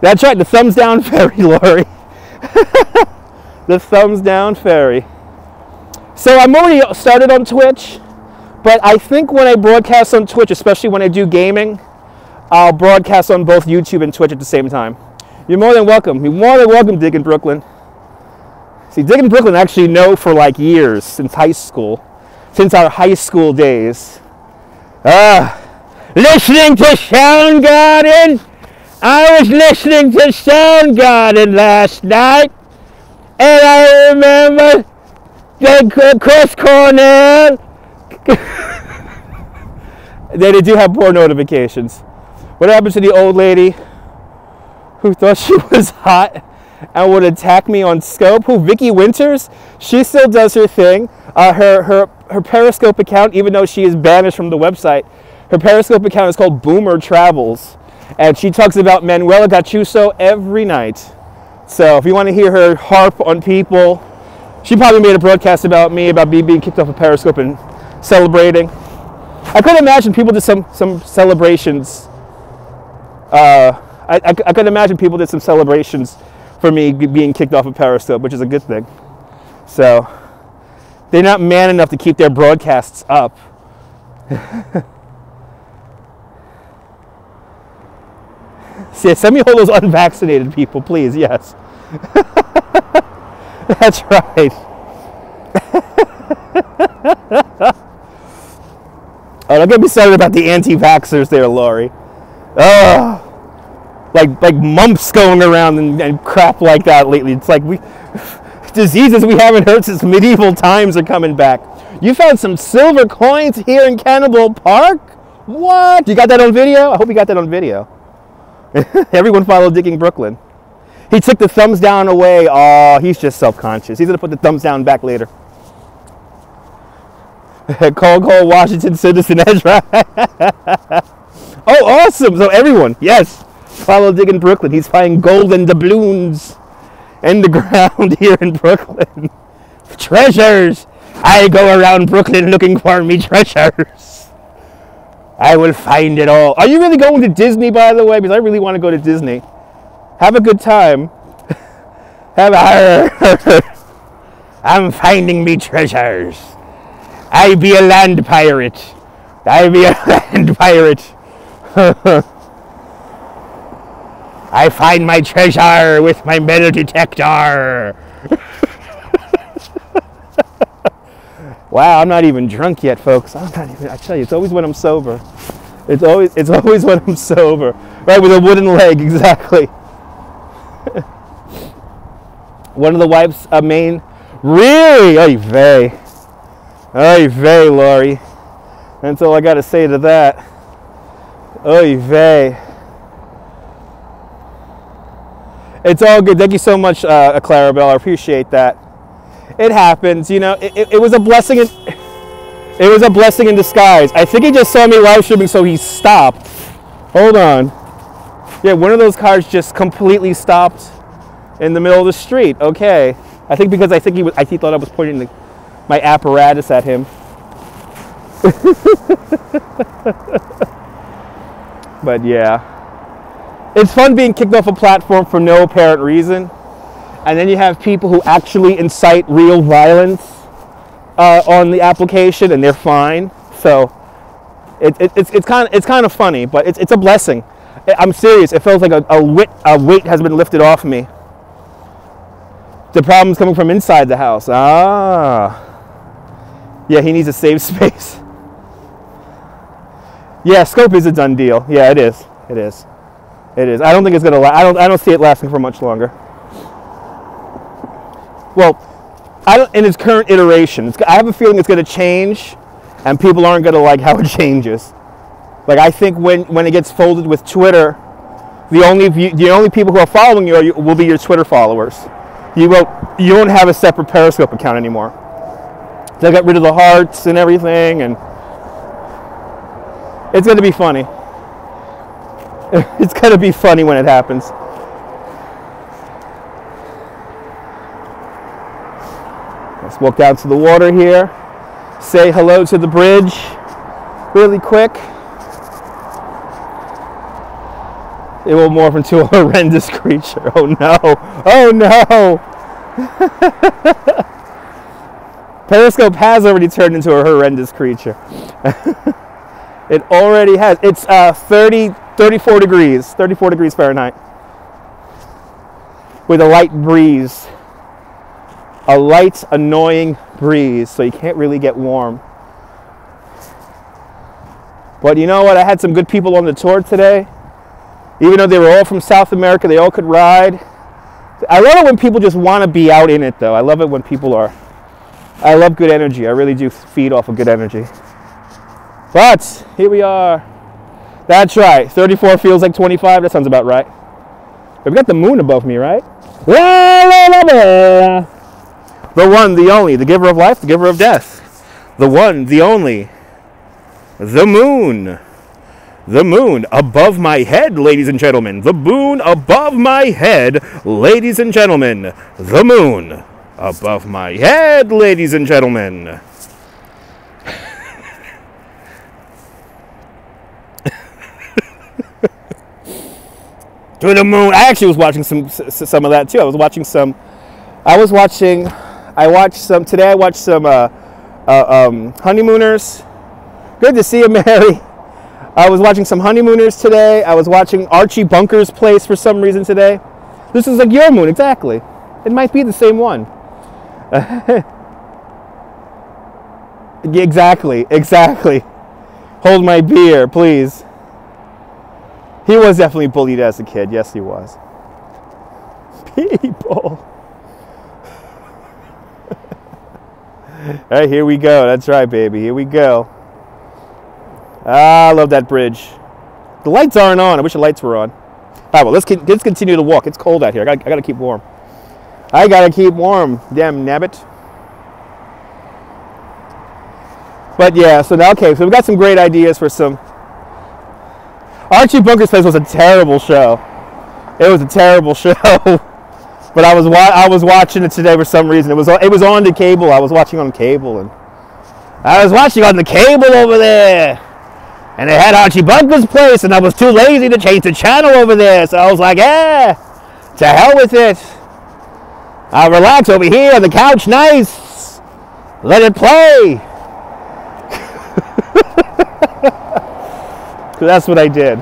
That's right, the thumbs down fairy, Lori. The thumbs down fairy. So I'm already started on Twitch, but I think when I broadcast on Twitch, especially when I do gaming, I'll broadcast on both YouTube and Twitch at the same time. You're more than welcome. You're more than welcome, Digging Brooklyn. See, Digging Brooklyn I actually know for like years, since high school. Since our high school days. Listening to Soundgarden. I was listening to Soundgarden last night, and I remember Chris Cornell. They do have poor notifications. What happened to the old lady who thought she was hot and would attack me on Scope? Who, Vicky Winters? She still does her thing. Her Periscope account, even though she is banished from the website, her Periscope account is called Boomer Travels. And she talks about Manuela Gattuso every night. So if you want to hear her harp on people, she probably made a broadcast about me being kicked off of Periscope and celebrating. I could imagine people did some celebrations. I could imagine people did some celebrations for me being kicked off of Periscope, which is a good thing. So they're not man enough to keep their broadcasts up. See, send me all those unvaccinated people, please. Yes. That's right. Oh, don't get me started about the anti-vaxxers there, Lori. Oh, like mumps going around and crap like that lately. It's like diseases we haven't heard since medieval times are coming back. You found some silver coins here in Cannibal Park? What? You got that on video? I hope you got that on video. Everyone follow Digging Brooklyn. He took the thumbs down away. Oh, he's just self-conscious. He's going to put the thumbs down back later. Call Washington citizen Ezra. Oh, awesome. So everyone, yes, follow Digging Brooklyn. He's finding golden doubloons in the ground here in Brooklyn. Treasures. I go around Brooklyn looking for me treasures. I will find it all. Are you really going to Disney, by the way? Because I really want to go to Disney. Have a good time. I'm finding me treasures. I be a land pirate. I be a land pirate. I find my treasure with my metal detector. Wow, I'm not even drunk yet, folks. I tell you, it's always when I'm sober. It's always when I'm sober. Right, with a wooden leg, exactly. One of the wife's main, really? Oy vey. Oy vey, Laurie. That's all I got to say to that. Oy vey. It's all good. Thank you so much, Clarabelle. I appreciate that. It happens, you know. It was a blessing. It was a blessing in disguise. I think he just saw me live streaming, so he stopped. Hold on. Yeah, one of those cars just completely stopped in the middle of the street. Okay. I think because he thought I was pointing my apparatus at him. But yeah. It's fun being kicked off a platform for no apparent reason. And then you have people who actually incite real violence on the application, and they're fine. So it's kind of funny, but it's a blessing. I'm serious. It feels like a weight has been lifted off me. The problem's coming from inside the house. Ah, yeah, he needs a safe space. Yeah, scope is a done deal. Yeah, it is. It is. It is. I don't think it's gonna last. I don't see it lasting for much longer. Well, in its current iteration, I have a feeling it's going to change, and people aren't going to like how it changes. Like, I think when it gets folded with Twitter, the only people who are following you will be your Twitter followers. You won't have a separate Periscope account anymore. They'll get rid of the hearts and everything, and it's going to be funny. It's going to be funny when it happens. Let's walk down to the water here. Say hello to the bridge really quick. It will morph into a horrendous creature. Oh no. Oh no. Periscope has already turned into a horrendous creature. It already has. It's 34 degrees Fahrenheit. With a light breeze. A light, annoying breeze, so you can't really get warm. But you know what? I had some good people on the tour today. Even though they were all from South America, they all could ride. I love it when people just want to be out in it, though. I love it when people are. I love good energy. I really do feed off of good energy. But here we are. That's right. 34 feels like 25. That sounds about right. We've got the moon above me, right? The one, the only, the giver of life, the giver of death. The one, the only. The moon. The moon above my head, ladies and gentlemen. The moon above my head, ladies and gentlemen. The moon above my head, ladies and gentlemen. To the moon. I actually was watching some of that too. I watched some Honeymooners. Good to see you, Mary. I was watching some Honeymooners today. I was watching Archie Bunker's Place for some reason today. This is like your moon, exactly. It might be the same one. Exactly. Hold my beer, please. He was definitely bullied as a kid. Yes, he was. People. All right, here we go. That's right, baby. Here we go. Ah, I love that bridge. The lights aren't on. I wish the lights were on. All right, well, let's continue to walk. It's cold out here. I gotta keep warm. I gotta keep warm. Damn nabbit. But yeah, so now, okay, so we've got some great ideas for some. Archie Bunker's Place was a terrible show. It was a terrible show. But I was watching it today for some reason. It was on the cable. I was watching on cable, and I was watching on the cable over there, and they had Archie Bunker's Place, and I was too lazy to change the channel over there. So I was like, to hell with it. I'll relax over here on the couch, nice. Let it play. So that's what I did.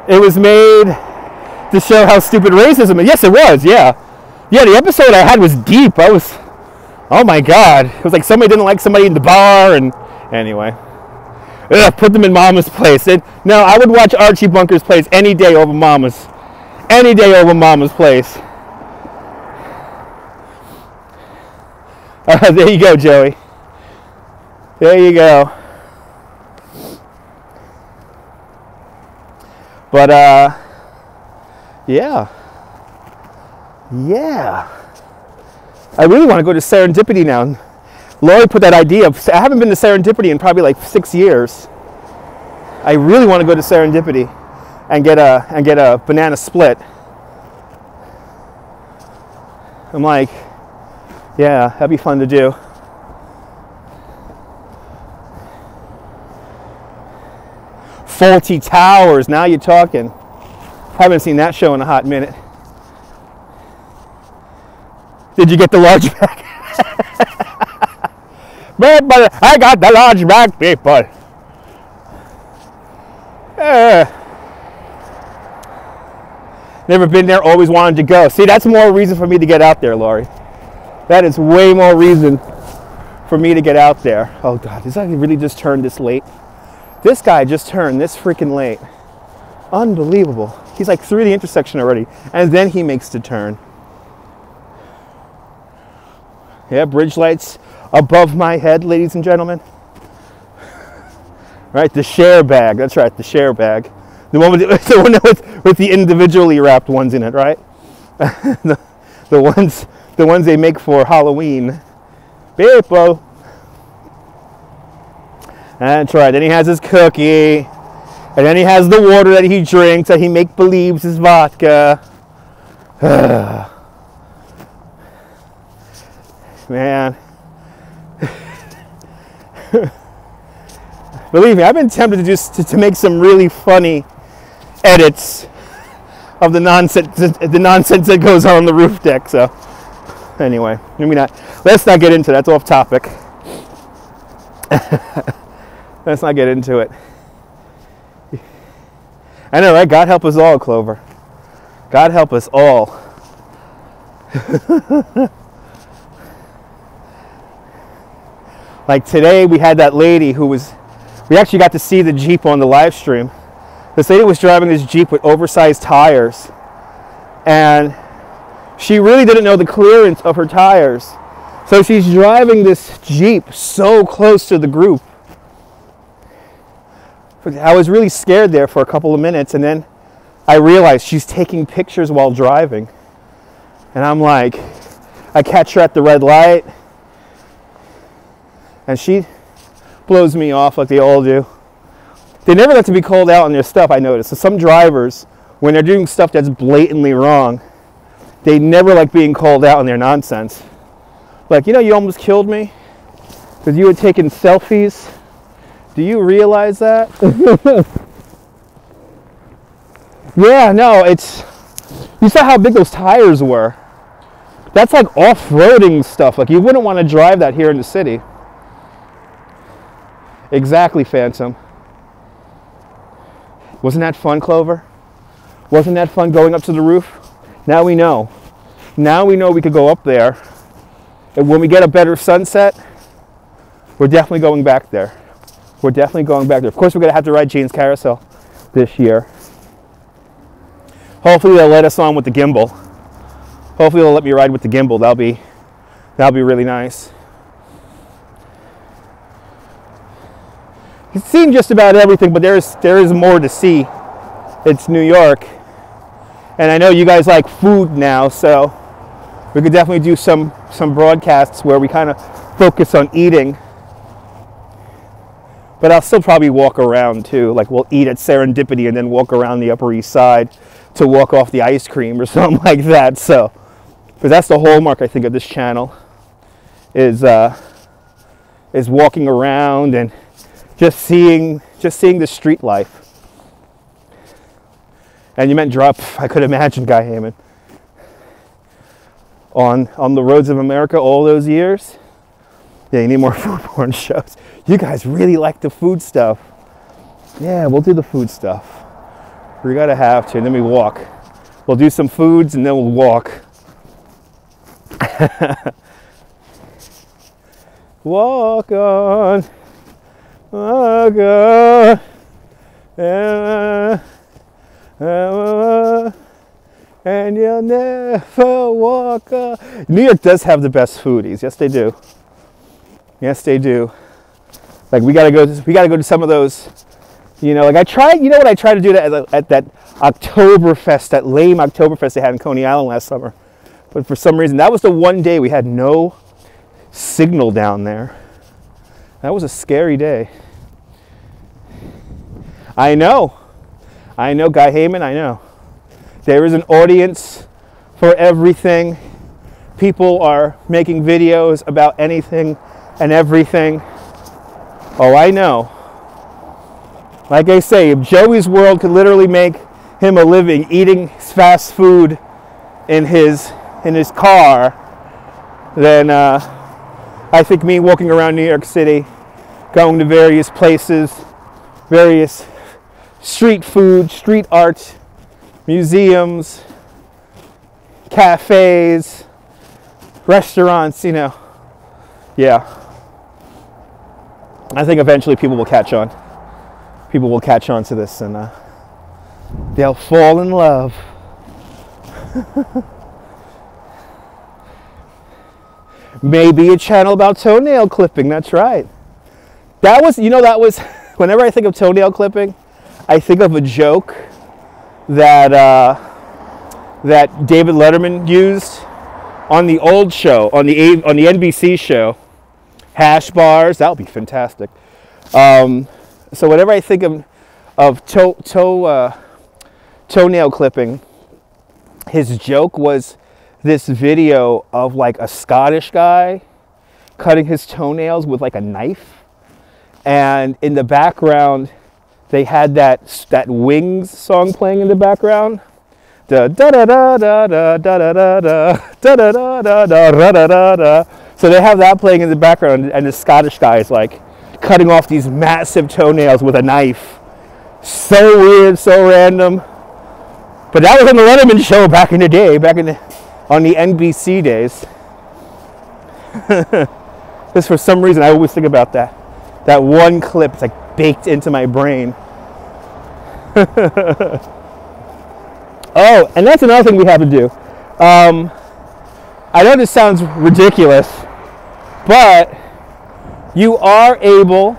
It was made to show how stupid racism is. Yes, it was, yeah. Yeah, the episode I had was deep. Oh my God. It was like somebody didn't like somebody in the bar, and anyway. Put them in Mama's place. No, I would watch Archie Bunker's Place any day over Mama's. Any day over Mama's Place. There you go, Joey. There you go. But, yeah. Yeah. I really want to go to Serendipity now. Lori put that idea. I haven't been to Serendipity in probably like 6 years. I really want to go to Serendipity and get a banana split. I'm like, yeah, that'd be fun to do. Faulty Towers, now you're talking. Haven't seen that show in a hot minute. Did you get the large bag? But I got the large bag, people. Never been there, always wanted to go. See, that's more reason for me to get out there, Laurie. That is way more reason for me to get out there. Oh God, this guy really just turned this late. This guy just turned this freaking late. Unbelievable. He's like through the intersection already, and then he makes the turn. Yeah, bridge lights above my head, ladies and gentlemen. Right, the share bag. That's right, the share bag. The one with the individually wrapped ones in it, right? the ones they make for Halloween. People. That's right. Then he has his cookie, and then he has the water that he drinks that he make-believes is vodka. Man. Believe me, I've been tempted to make some really funny edits of the nonsense that goes on the roof deck. So anyway, let's not get into that. That's off topic. Let's not get into it. I know, right? God help us all, Clover. God help us all. Like today, we had that lady we actually got to see the Jeep on the live stream. This lady was driving this Jeep with oversized tires, and she really didn't know the clearance of her tires. So she's driving this Jeep so close to the group. I was really scared there for a couple of minutes, and then I realized she's taking pictures while driving. And I'm like, I catch her at the red light, and she blows me off like they all do. They never like to be called out on their stuff, I noticed. So some drivers, when they're doing stuff that's blatantly wrong, they never like being called out on their nonsense. Like, you almost killed me because you had taken selfies. Do you realize that? Yeah, no, you saw how big those tires were. That's like off-roading stuff. Like, you wouldn't want to drive that here in the city. Exactly, Phantom. Wasn't that fun, Clover? Wasn't that fun going up to the roof? Now we know. Now we know we could go up there. And when we get a better sunset, we're definitely going back there. We're definitely going back there. Of course, we're going to have to ride Jane's Carousel this year. Hopefully, they'll let us on with the gimbal. Hopefully, they'll let me ride with the gimbal. That'll be really nice. You've seen just about everything, but there is more to see. It's New York. And I know you guys like food now, so we could definitely do some broadcasts where we kind of focus on eating. But I'll still probably walk around too. Like, we'll eat at Serendipity and then walk around the Upper East Side to walk off the ice cream or something like that. So, but that's the hallmark, I think, of this channel is walking around and just seeing the street life. And you meant drop, I could imagine, Guy Hammond. On the roads of America all those years. Yeah, you need more foodborne shows. You guys really like the food stuff. Yeah, we'll do the food stuff. We gotta have to, and then we walk. We'll do some foods and then we'll walk. Walk on, walk on, and you'll never walk on. New York does have the best foodies. Yes, they do. Yes, they do. Like we gotta go to some of those. You know, like I tried. You know what I tried to do at that Oktoberfest, that lame Oktoberfest they had in Coney Island last summer. But for some reason, that was the one day we had no signal down there. That was a scary day. I know, Guy Heyman, I know. There is an audience for everything. People are making videos about anything and everything. Oh, I know. Like I say, if Joey's World could literally make him a living eating fast food in his car, then I think me walking around New York City, going to various places, various street food, street art, museums, cafes, restaurants, you know. Yeah. I think eventually people will catch on. People will catch on to this and they'll fall in love. Maybe a channel about toenail clipping, that's right. That was, whenever I think of toenail clipping, I think of a joke that that David Letterman used on the old show, on the NBC show, Hash Bars. That would be fantastic. So whenever I think of toenail clipping, his joke was this video of like a Scottish guy cutting his toenails with like a knife, and in the background they had that Wings song playing in the background. Da da da da da da da da da da da da da da da da. So they have that playing in the background, and the Scottish guy is like cutting off these massive toenails with a knife. So weird, so random. But that was on the Letterman show back in the day, on the NBC days. Just for some reason, I always think about that. That one clip, it's like baked into my brain. Oh, and that's another thing we have to do. I know this sounds ridiculous, but you are able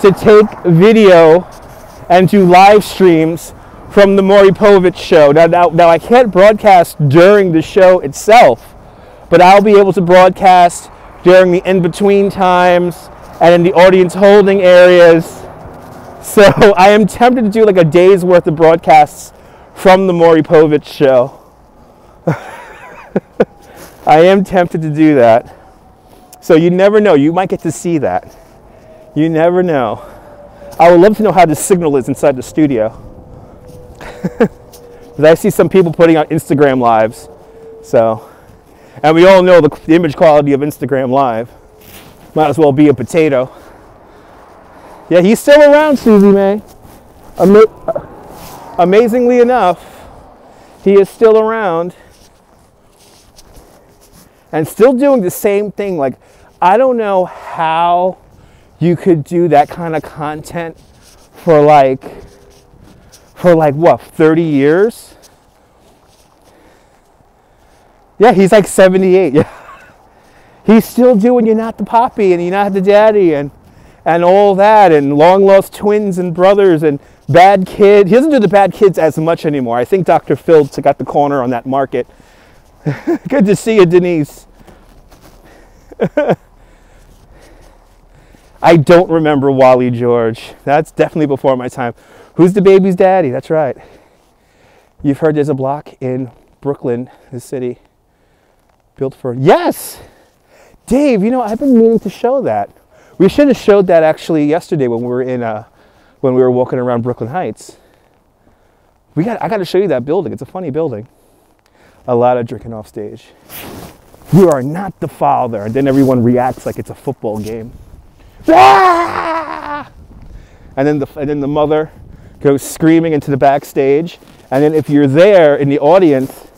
to take video and do live streams from the Maury Povich show. Now I can't broadcast during the show itself, but I'll be able to broadcast during the in-between times and in the audience holding areas. So I am tempted to do like a day's worth of broadcasts from the Maury Povich show. I am tempted to do that. So you never know. You might get to see that. You never know. I would love to know how the signal is inside the studio. Because I see some people putting out Instagram lives. So, and we all know the image quality of Instagram Live. Might as well be a potato. Yeah, he's still around, Susie May. Amazingly enough, he is still around. And still doing the same thing. Like, I don't know how you could do that kind of content for like what, 30 years? Yeah, he's like 78. Yeah. He's still doing You're Not the Poppy and You're Not the Daddy and all that, and Long Lost Twins and Brothers and Bad Kid. He doesn't do the Bad Kids as much anymore. I think Dr. Phil got the corner on that market. Good to see you, Denise. I don't remember Wally George. That's definitely before my time. Who's the baby's daddy? That's right. You've heard there's a block in Brooklyn, the city, built for... Yes! Dave, I've been meaning to show that. We should have showed that actually yesterday when we were walking around Brooklyn Heights. I got to show you that building. It's a funny building. A lot of drinking off stage. You are not the father. And then everyone reacts like it's a football game. Ah! And then the mother goes screaming into the backstage. And then if you're there in the audience,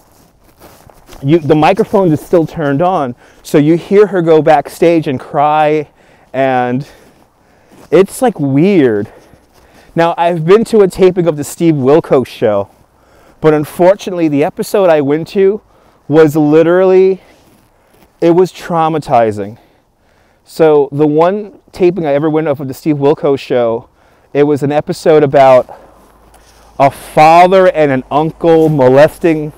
the microphone is still turned on. So you hear her go backstage and cry. And it's like weird. Now, I've been to a taping of the Steve Wilkos show. But unfortunately, the episode I went to was literally, it was traumatizing. So the one taping I ever went of the Steve Wilkos show, it was an episode about a father and an uncle molesting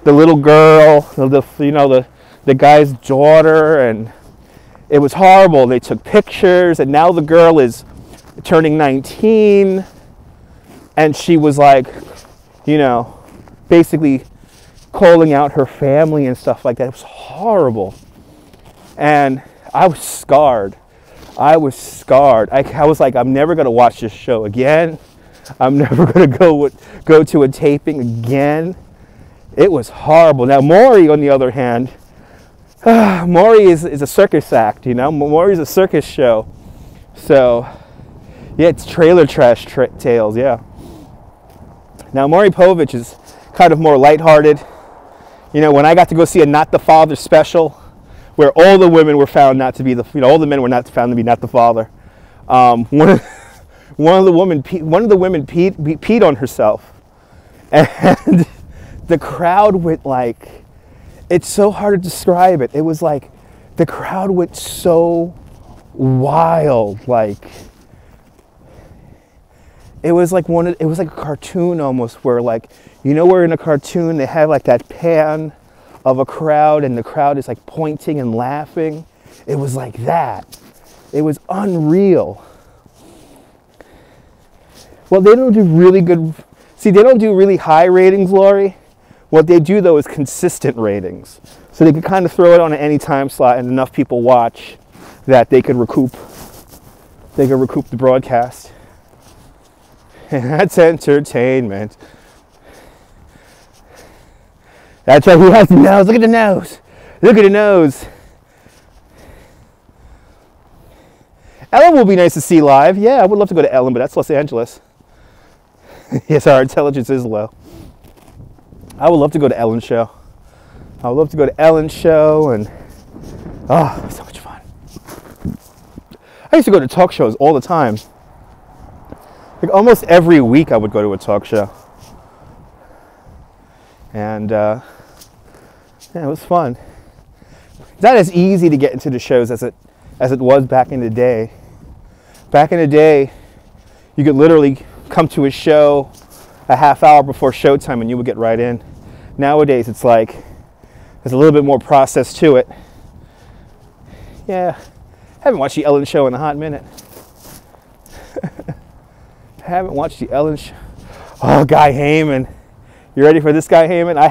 the little girl, the guy's daughter, and it was horrible. They took pictures, and now the girl is turning 19, and she was like, basically calling out her family and stuff like that. It was horrible. And I was scarred. I was like, I'm never going to watch this show again. I'm never going to go to a taping again. It was horrible. Now, Maury, on the other hand, Maury is a circus act, Maury's a circus show. So, yeah, it's trailer trash tales, yeah. Now, Maury Povich is kind of more lighthearted. When I got to go see a Not the Father special, where all the women were found not to be all the men were not found to be not the father. One of the women peed on herself, and the crowd went like, it's so hard to describe it. It was like the crowd went so wild, like it was like a cartoon almost, where like, where in a cartoon they have like that pan of a crowd and the crowd is like pointing and laughing. It was like that. It was unreal. Well, they don't do really good. See, they don't do really high ratings, Lori. What they do though is consistent ratings. So they can kind of throw it on at any time slot and enough people watch that they could recoup the broadcast. And that's entertainment. That's right, who has the nose? Look at the nose. Look at the nose. Ellen will be nice to see live. Yeah, I would love to go to Ellen, but that's Los Angeles. Yes, our intelligence is low. I would love to go to Ellen's show. I would love to go to Ellen's show, and oh, so much fun. I used to go to talk shows all the time. Like almost every week I would go to a talk show. And yeah, it was fun. It's not as easy to get into the shows as it was back in the day. Back in the day, you could literally come to a show a half hour before showtime and you would get right in. Nowadays, it's like there's a little bit more process to it. Yeah, I haven't watched the Ellen show in a hot minute. I haven't watched the Ellen show. Oh, Guy Heyman. You ready for this, Guy Heyman? I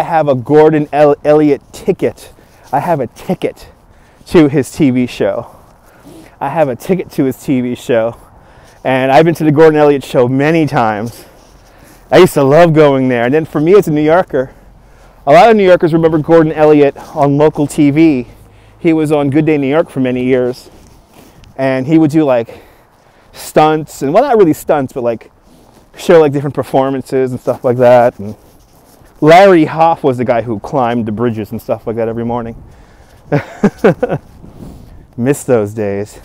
have a Gordon Elliott ticket. I have a ticket to his TV show. I have a ticket to his TV show. And I've been to the Gordon Elliott show many times. I used to love going there. And then for me as a New Yorker, a lot of New Yorkers remember Gordon Elliott on local TV. He was on Good Day New York for many years. And he would do like stunts, and well, not really stunts, but like show like different performances and stuff like that. And Larry Hoff was the guy who climbed the bridges and stuff like that every morning. Miss those days.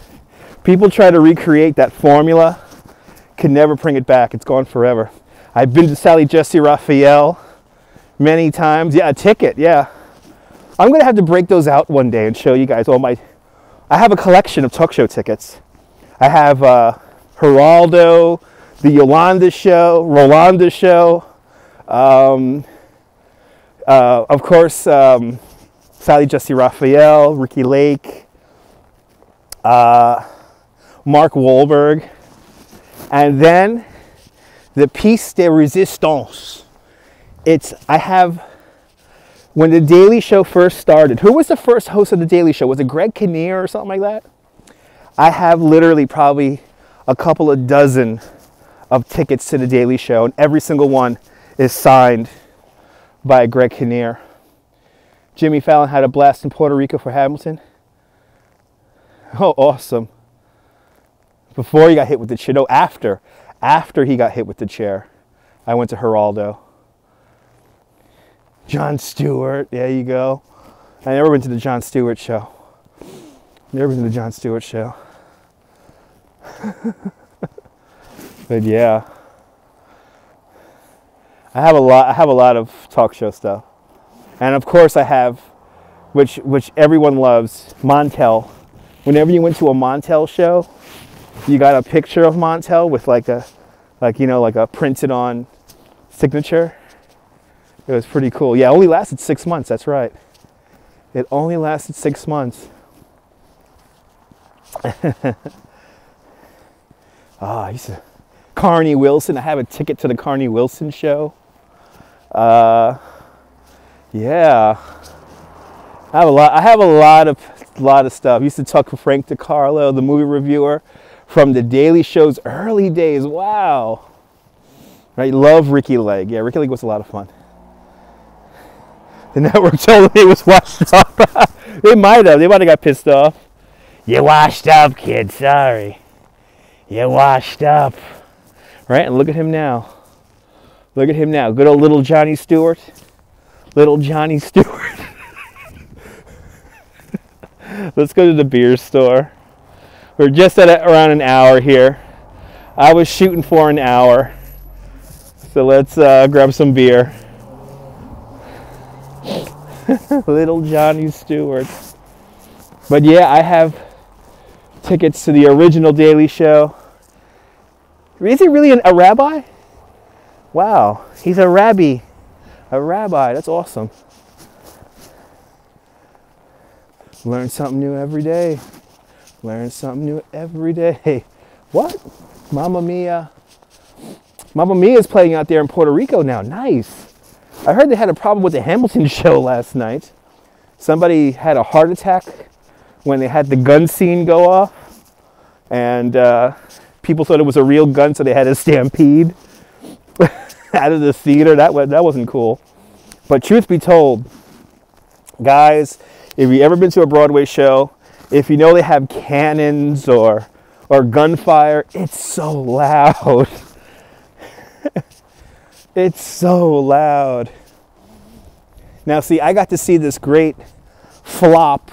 People try to recreate that formula, can never bring it back. It's gone forever. I've been to Sally Jesse Raphael many times. Yeah, a ticket, yeah. I'm going to have to break those out one day and show you guys all my... I have a collection of talk show tickets. I have Geraldo, the Rolanda show, of course, Sally Jesse Raphael, Ricky Lake, Mark Wahlberg, and then the piece de resistance. When the Daily Show first started, who was the first host of the Daily Show? Was it Greg Kinnear or something like that? I have literally probably a couple of dozen of tickets to the Daily Show, and every single one is signed by Greg Kinnear. Jimmy Fallon had a blast in Puerto Rico for Hamilton. Oh, awesome. Before he got hit with the chair. No, after. After he got hit with the chair. I went to Geraldo. Jon Stewart. There you go. I never went to the Jon Stewart show. Never been to the Jon Stewart show. But yeah. I have a lot of talk show stuff. And of course I have, which everyone loves, Montel. Whenever you went to a Montel show, you got a picture of Montel with like a printed on signature. It was pretty cool. Yeah, it only lasted 6 months, that's right. It only lasted 6 months. I used to, Carney Wilson, I have a ticket to the Carney Wilson show. Yeah. I have a lot of stuff. I used to talk to Frank DiCarlo, the movie reviewer, from the Daily Show's early days. Wow. Right, love Ricky Lake. Yeah, Ricky Lake was a lot of fun. The network told me it was washed up. They might have got pissed off. You washed up, kid, sorry. You washed up. Right, and look at him now. Look at him now. Good old little Johnny Stewart. Little Johnny Stewart. Let's go to the beer store. We're just at around an hour here. I was shooting for an hour. So let's grab some beer. Little Johnny Stewart. But yeah, I have tickets to the original Daily Show. Is he really a rabbi? Wow, he's a rabbi. A rabbi, that's awesome. Learn something new every day. Learn something new every day. What? Mamma Mia. Mamma Mia is playing out there in Puerto Rico now. Nice. I heard they had a problem with the Hamilton show last night. Somebody had a heart attack when they had the gun scene go off. And people thought it was a real gun, so they had a stampede out of the theater. That wasn't cool. But truth be told, guys, if you've ever been to a Broadway show, if you know they have cannons or gunfire, it's so loud. It's so loud. Now, see, I got to see this great flop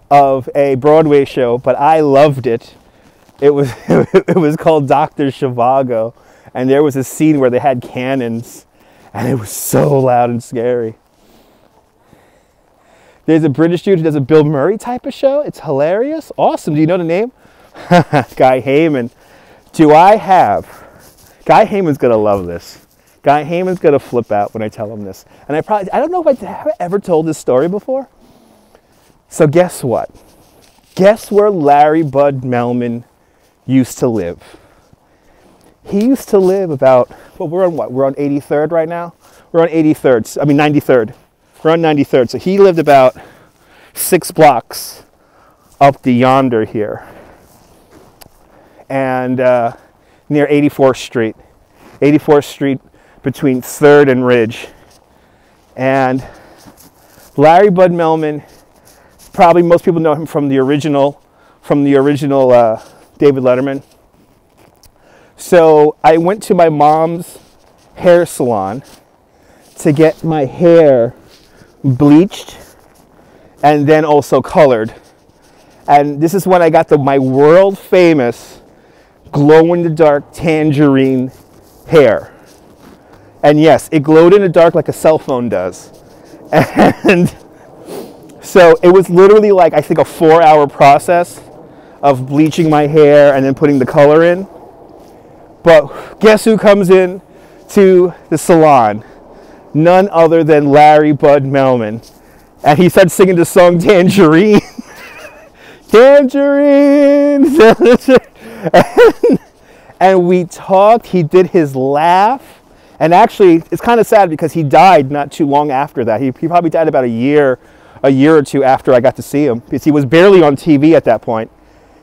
of a Broadway show, but I loved it. It was called Dr. Zhivago, and there was a scene where they had cannons, and it was so loud and scary. There's a British dude who does a Bill Murray type of show. It's hilarious. Awesome. Do you know the name? Guy Heyman. Guy Heyman's going to love this. Guy Heyman's going to flip out when I tell him this. And I don't know if I've ever told this story before. So guess what? Guess where Larry Bud Melman used to live? He used to live about, well, we're on what? We're on 83rd right now? We're on 83rd. I mean 93rd. We're on 93rd. So he lived about 6 blocks up the yonder here. And near 84th Street. 84th Street between 3rd and Ridge. And Larry Bud Melman, probably most people know him from the original David Letterman. So I went to my mom's hair salon to get my hair bleached and then also colored. And this is when I got my world famous glow-in-the-dark tangerine hair. And yes, it glowed in the dark like a cell phone does. And so it was literally like, I think, a 4-hour process of bleaching my hair and then putting the color in. But guess who comes in to the salon? None other than Larry Bud Melman. And he started singing the song Tangerine. Tangerine! And we talked. He did his laugh. And actually, it's kind of sad because he died not too long after that. He probably died about a year or two after I got to see him. Because he was barely on TV at that point.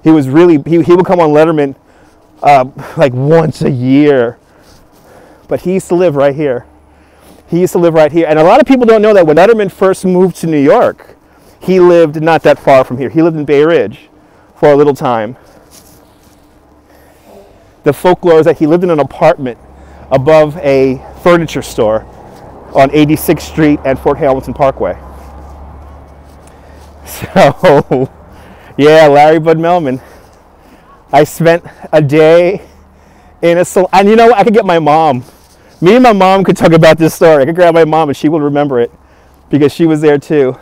He was really, he would come on Letterman like once a year. But he used to live right here. He used to live right here. And a lot of people don't know that when Letterman first moved to New York, he lived not that far from here. He lived in Bay Ridge for a little time. The folklore is that he lived in an apartment above a furniture store on 86th Street and Fort Hamilton Parkway. So, yeah, Larry Bud Melman. I spent a day in a salon. And you know what? I could get my mom. Me and my mom could talk about this story. I could grab my mom and she will remember it because she was there too.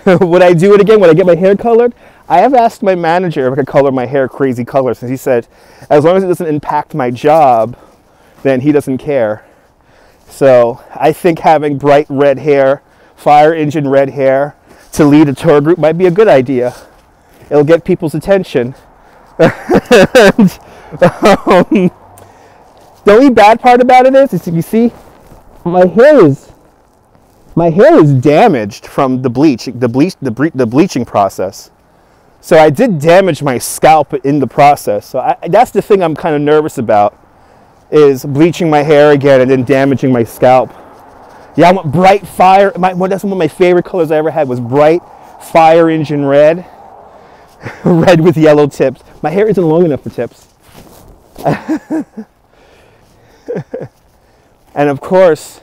Would I do it again? Would I get my hair colored? I have asked my manager if I could color my hair crazy colors, and he said, as long as it doesn't impact my job, then he doesn't care. So I think having bright red hair, fire engine red hair, to lead a tour group might be a good idea. It'll get people's attention. And, the only bad part about it is you see, my hair is damaged from the bleaching process. So I did damage my scalp in the process. So that's the thing I'm kind of nervous about, is bleaching my hair again and then damaging my scalp. Yeah, I want bright fire. That's one of my favorite colors I ever had, was bright fire engine red. Red with yellow tips. My hair isn't long enough for tips. And of course,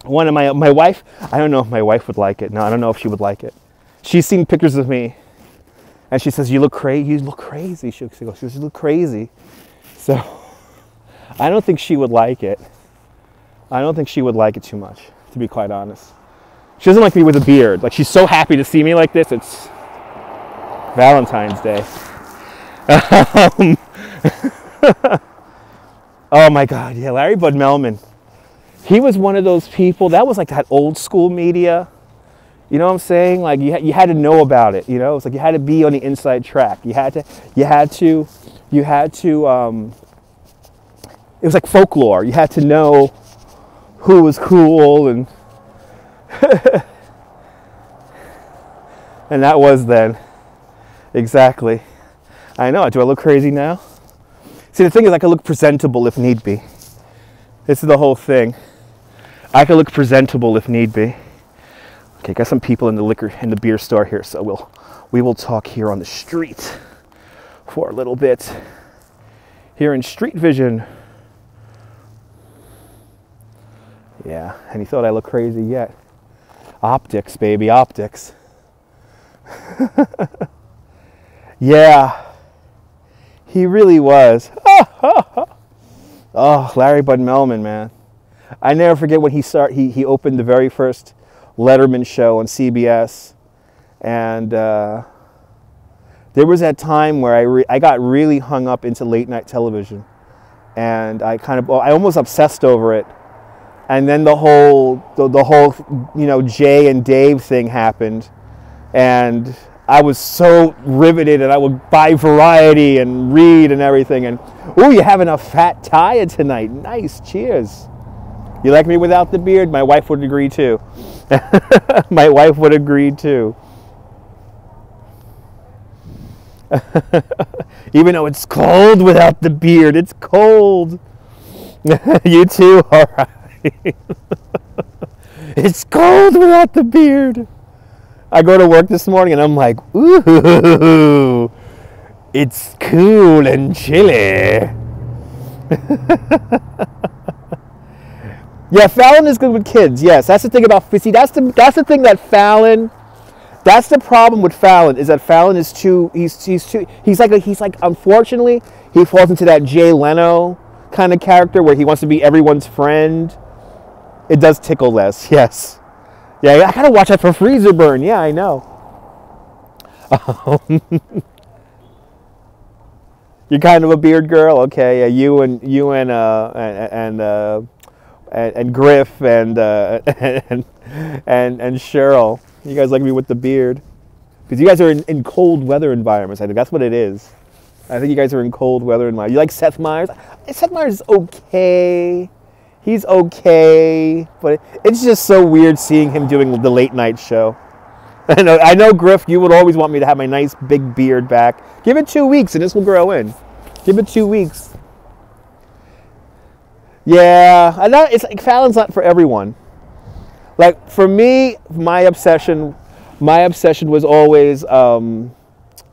one of my wife, I don't know if my wife would like it. No, I don't know if she would like it. She's seen pictures of me, and she says, you look crazy. You look crazy. She goes, you look crazy. So I don't think she would like it. I don't think she would like it too much, to be quite honest. She doesn't like me with a beard. Like, she's so happy to see me like this. It's Valentine's Day. Oh my God, yeah, Larry Bud Melman. He was one of those people, that was like that old school media. You know what I'm saying? Like, you had to know about it, you know? It's like you had to be on the inside track. You had to, it was like folklore. You had to know who was cool, and and that was then. Exactly. I know. Do I look crazy now? See, the thing is, I can look presentable if need be. This is the whole thing. I can look presentable if need be. Okay, got some people in the beer store here, so we will talk here on the street for a little bit. Here in Street Vision. Yeah, and he thought I look crazy yet. Optics, baby, optics. Yeah, he really was. Oh, Larry Bud Melman, man. I never forget when he opened the very first Letterman show on CBS, and there was that time where I got really hung up into late night television, and I almost obsessed over it. And then the whole Jay and Dave thing happened, and I was so riveted, and I would buy Variety and read and everything. And ooh, you're having a fat tire tonight. Nice, cheers. You like me without the beard? My wife would agree too. My wife would agree too. Even though it's cold without the beard, it's cold. You too, all right. It's cold without the beard. I go to work this morning and I'm like, ooh, it's cool and chilly. Yeah, Fallon is good with kids. Yes, that's the thing about, see, that's the thing that Fallon, that's the problem with Fallon, is that Fallon is he's like unfortunately, he falls into that Jay Leno kind of character where he wants to be everyone's friend. It does tickle less, yes. Yeah, I gotta watch out for freezer burn. Yeah, I know. You're kind of a beard girl, okay? Yeah, you and Griff and Cheryl. You guys like me with the beard because you guys are in cold weather environments. I think that's what it is. I think you guys are in cold weather environments. You like Seth Meyers? Seth Meyers is okay. He's okay, but it's just so weird seeing him doing the late night show. I know, Griff, you would always want me to have my nice big beard back. Give it 2 weeks and this will grow in. Give it 2 weeks. Yeah, and it's like Fallon's not for everyone. Like for me, my obsession was always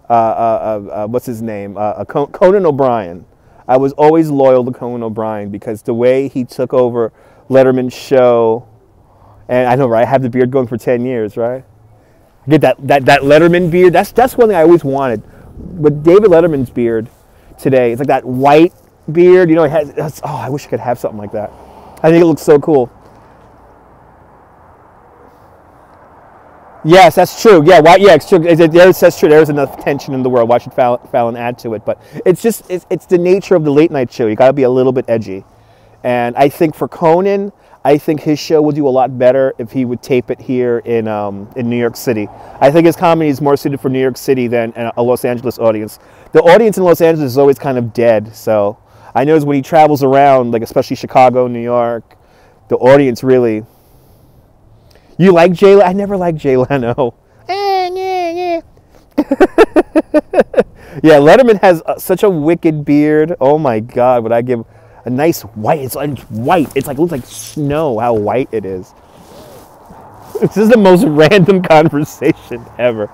what's his name? Conan O'Brien. I was always loyal to Conan O'Brien because the way he took over Letterman's show, and I know, right? I have the beard going for 10 years, right? I get that Letterman beard. That's one thing I always wanted. But David Letterman's beard today, it's like that white beard. You know, I wish I could have something like that. I think it looks so cool. Yes, that's true. Yeah, yeah, it's true. That's true. There's enough tension in the world. Why should Fallon add to it? But it's the nature of the late night show. You got to be a little bit edgy. And I think for Conan, I think his show would do a lot better if he would tape it here in New York City. I think his comedy is more suited for New York City than a Los Angeles audience. The audience in Los Angeles is always kind of dead. So I know when he travels around, like especially Chicago, New York, the audience really. You like Jay Leno? I never liked Jay Leno. Yeah, Letterman has such a wicked beard. Oh my God, would I give a nice white? It's like white. It's like, it looks like snow, how white it is. This is the most random conversation ever.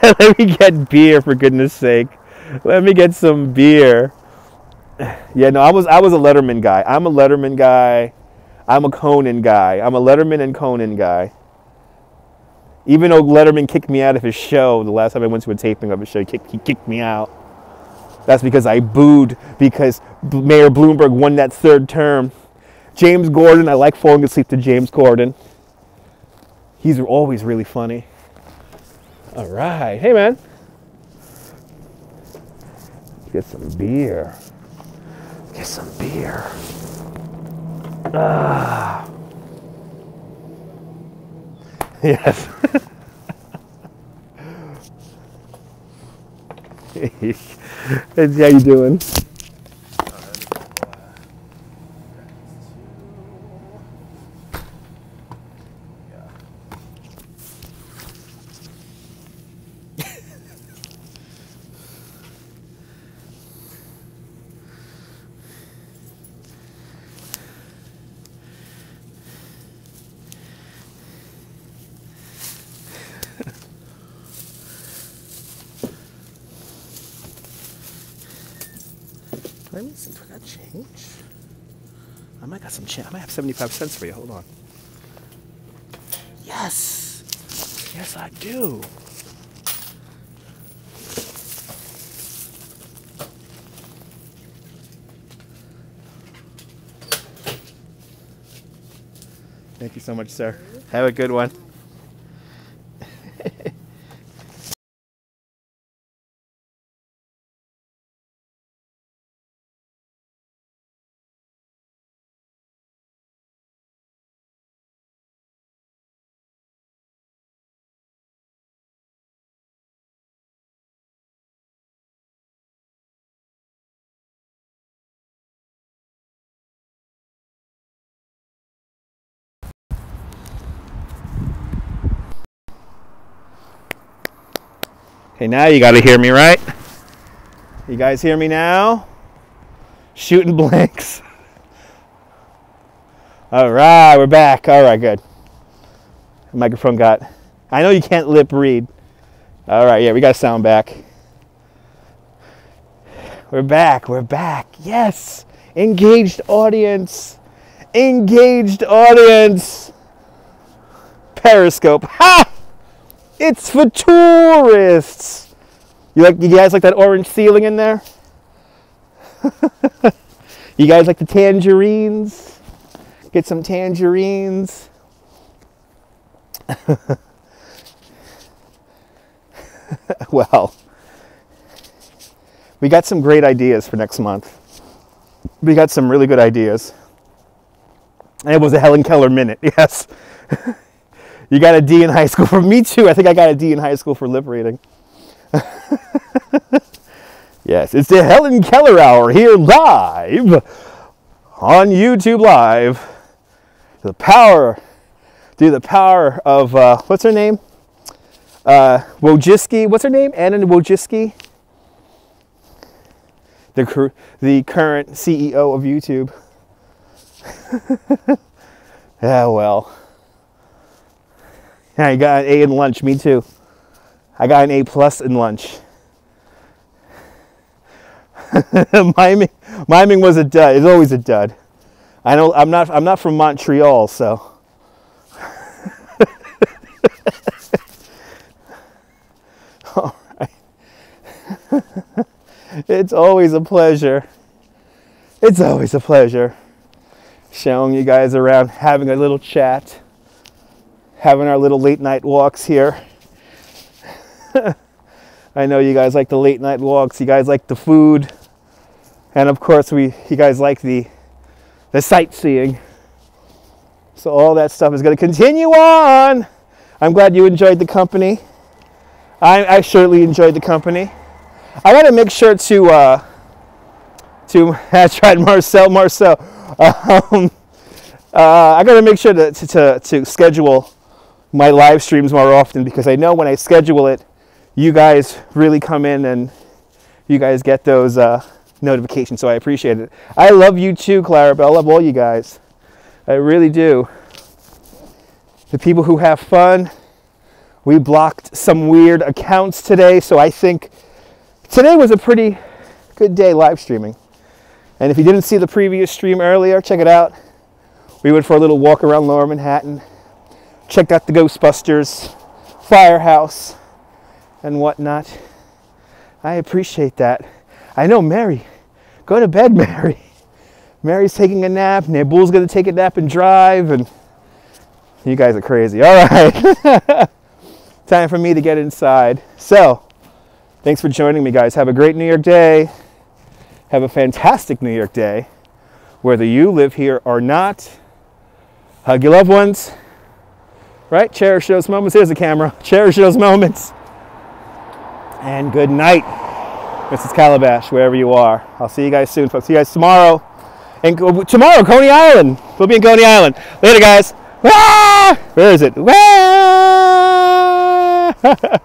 Let me get beer, for goodness sake. Let me get some beer. Yeah, no, I was a Letterman guy. I'm a Letterman guy. I'm a Conan guy. I'm a Letterman and Conan guy. Even though Letterman kicked me out of his show, the last time I went to a taping of his show, he kicked me out. That's because I booed because Mayor Bloomberg won that third term. James Gordon, I like falling asleep to James Gordon. He's always really funny. All right. Hey, man. Get some beer. Get some beer. Ah. Yes. Hey, how you doing? Let me see, do I got change? I might got some change. I might have 75 cents for you. Hold on. Yes! Yes, I do. Thank you so much, sir. Have a good one. Okay, now you got to hear me, right? You guys hear me now? Shooting blanks. All right, we're back. All right, good. The microphone got... I know you can't lip read. All right, yeah, we got sound back. We're back. We're back. Yes. Engaged audience. Engaged audience. Periscope. Ha! It's for tourists. You guys like that orange ceiling in there? You guys like the tangerines? Get some tangerines. Well, we got some great ideas for next month. We got some really good ideas. And it was a Helen Keller minute, yes. You got a D in high school for me too. I think I got a D in high school for lip reading. Yes, it's the Helen Keller Hour here live on YouTube Live. The power of, what's her name? Wojcicki. What's her name? Anna Wojcicki. The current CEO of YouTube. Yeah, well. Yeah, you got an A in lunch. Me too. I got an A+ in lunch. Miming was a dud. It's always a dud. I know I'm not from Montreal, so. All right. It's always a pleasure. It's always a pleasure showing you guys around, having a little chat, having our little late night walks here. I know you guys like the late night walks. You guys like the food, and of course you guys like the sightseeing. So all that stuff is going to continue on. I'm glad you enjoyed the company. I surely enjoyed the company. I want to make sure to that's right, Marcel. I got to make sure to schedule my live streams more often, because I know when I schedule it, you guys really come in and you guys get those notifications, so I appreciate it. I love you too, Clarabelle. I love all you guys. I really do. The people who have fun. We blocked some weird accounts today, so I think today was a pretty good day live streaming. And if you didn't see the previous stream earlier, check it out. We went for a little walk around Lower Manhattan, checked out the Ghostbusters, Firehouse, and whatnot. I appreciate that. I know, Mary. Go to bed, Mary. Mary's taking a nap. Nabul's going to take a nap and drive. And you guys are crazy. All right. Time for me to get inside. So, thanks for joining me, guys. Have a great New York day. Have a fantastic New York day, whether you live here or not. Hug your loved ones. Right? Cherish those moments. Here's the camera. Cherish those moments. And good night, Mrs. Calabash, wherever you are. I'll see you guys soon, folks. See you guys tomorrow. And tomorrow, Coney Island. We'll be in Coney Island. Later, guys. Ah! Where is it? Ah!